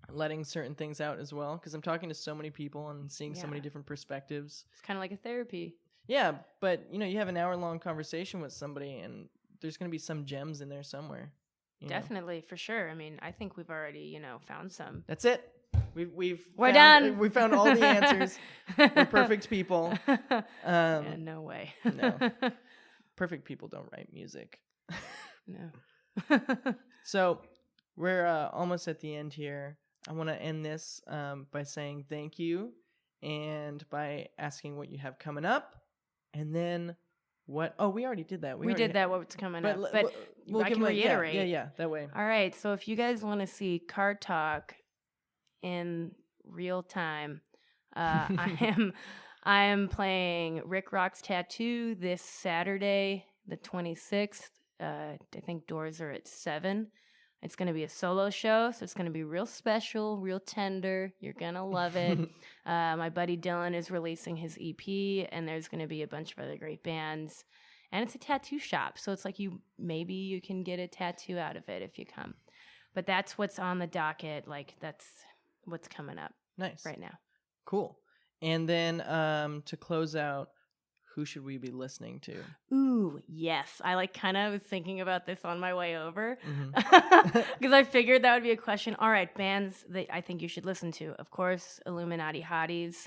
letting certain things out as well. Because I'm talking to so many people and seeing so many different perspectives. It's kind of like a therapy. Yeah. But, you know, you have an hour-long conversation with somebody, and there's going to be some gems in there somewhere. Definitely, for sure. I mean, I think we've already, you know, found some. That's it. We're done. We found all the answers. We're perfect people. Yeah, no way. No. Perfect people don't write music. No. So we're almost at the end here. I want to end this by saying thank you and by asking what you have coming up. And then what? Oh, we already did that. We did that, what's coming up. But I can reiterate. Yeah, that way. All right. So if you guys want to see Cartalk in real time, I am playing Rick Rock's Tattoo this Saturday, the 26th. I think doors are at 7. It's going to be a solo show, so it's going to be real special, real tender. You're going to love it. My buddy Dylan is releasing his EP, and there's going to be a bunch of other great bands. And it's a tattoo shop, so it's like maybe you can get a tattoo out of it if you come. But that's what's on the docket. Like, that's what's coming up right now. Cool. And then to close out, who should we be listening to? Ooh, yes. I kind of was thinking about this on my way over Mm-hmm. I figured that would be a question. All right, bands that I think you should listen to. Of course, Illuminati Hotties,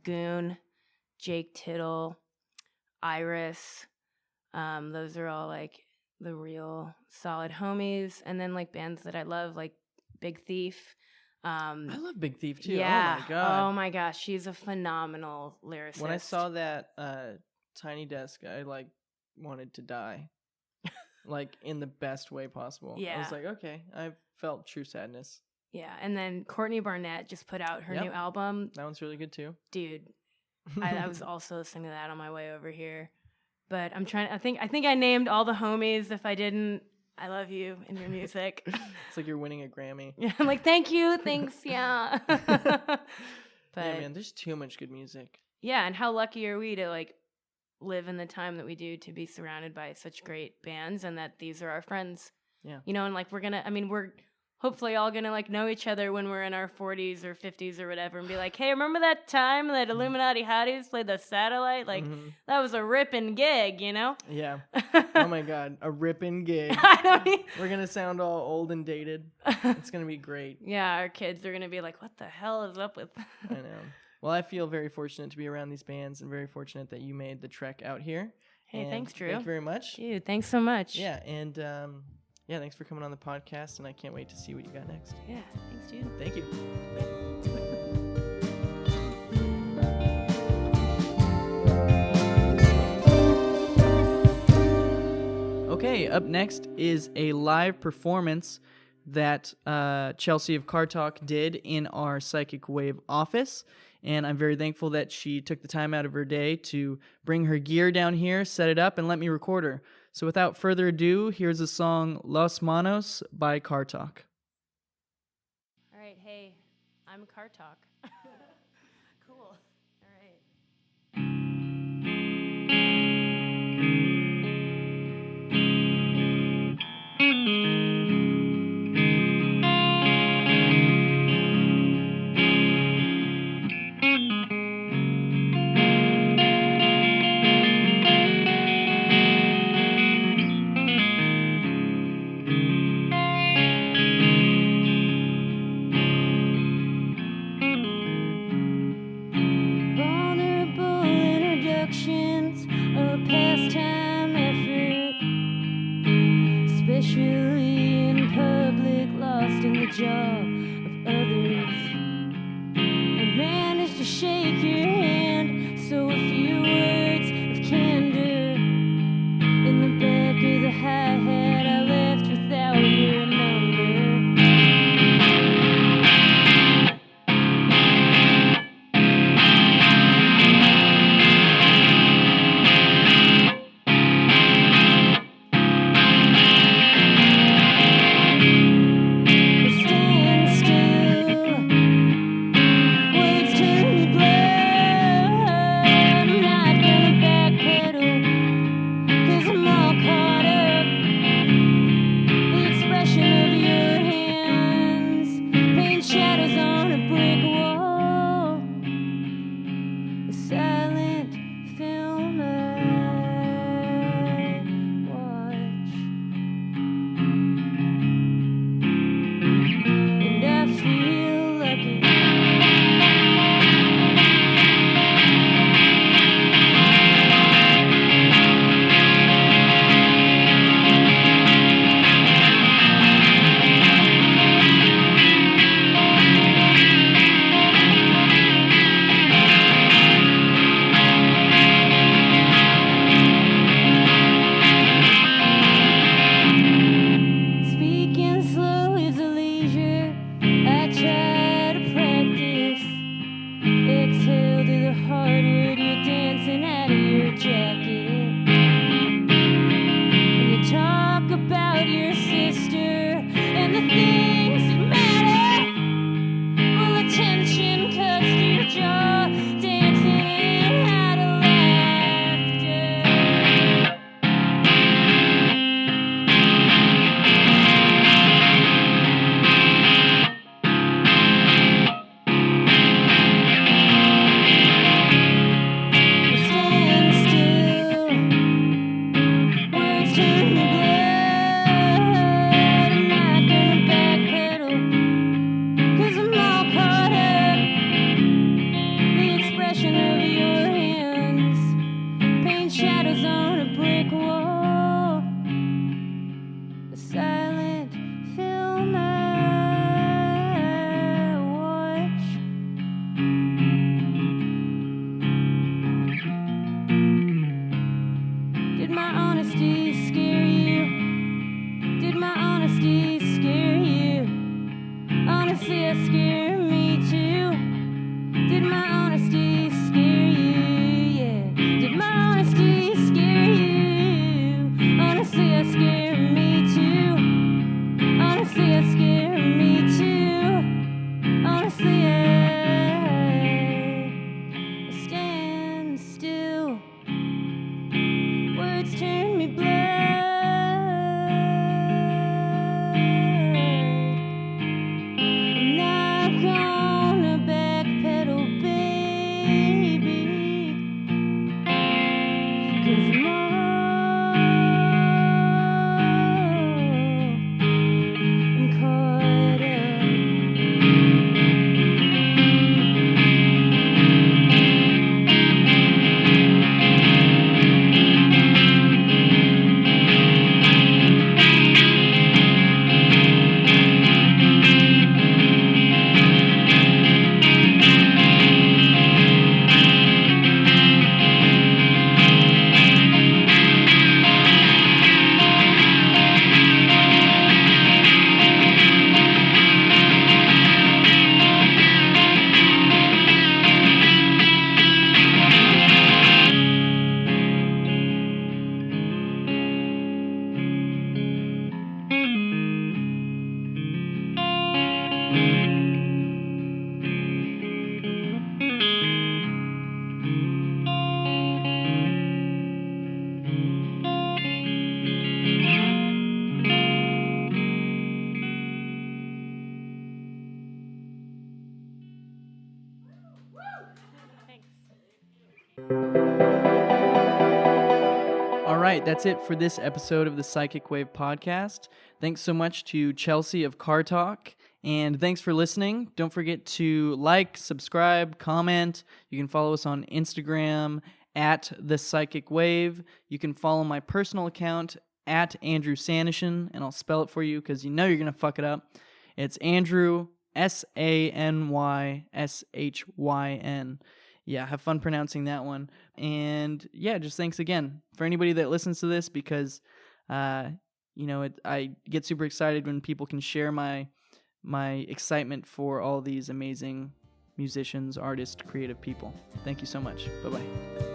Goon, Jake Tittle, Iris. Those are all the real solid homies. And then bands that I love, like Big Thief. I love Big Thief too. Yeah. Oh my god. Oh my gosh, she's a phenomenal lyricist. When I saw that Tiny Desk, I wanted to die, in the best way possible. Yeah. I was like, okay, I felt true sadness. Yeah, and then Courtney Barnett just put out her new album. That one's really good too, dude. I was also listening to that on my way over here, but I'm trying. I think I named all the homies. If I didn't, I love you and your music. It's like you're winning a Grammy. Yeah, I'm like, thank you, thanks, yeah. But yeah, man, there's too much good music. Yeah, and how lucky are we to live in the time that we do, to be surrounded by such great bands, and that these are our friends. Yeah. And we're hopefully all gonna know each other when we're in our 40s or 50s or whatever, and be like, hey, remember that time that Illuminati Hotties played the Satellite? That was a ripping gig, Yeah. Oh my god, a ripping gig. We're gonna sound all old and dated. It's gonna be great. Yeah, our kids are gonna be like, what the hell is up with I know. Well, I feel very fortunate to be around these bands, and very fortunate that you made the trek out here. Hey, thanks, Drew. Thank you very much. Dude, thanks so much. Yeah, and thanks for coming on the podcast, and I can't wait to see what you got next. Yeah, thanks, dude. Thank you. Okay, up next is a live performance that Chelsea of Cartalk did in our Psychic Wave office. And I'm very thankful that she took the time out of her day to bring her gear down here, set it up, and let me record her. So without further ado, here's the song Los Manos by Cartalk. All right, hey, I'm Cartalk. Cool. All right. All right, that's it for this episode of the Psychic Wave podcast. Thanks so much to Chelsea of Cartalk, and thanks for listening. Don't forget to like, subscribe, comment. You can follow us on Instagram at The Psychic Wave. You can follow my personal account at Andrew Sanishin, and I'll spell it for you because you know you're going to fuck it up. It's Andrew, Sanysyn. Yeah, have fun pronouncing that one. And yeah, just thanks again for anybody that listens to this, because I get super excited when people can share my excitement for all these amazing musicians, artists, creative people. Thank you so much. Bye-bye.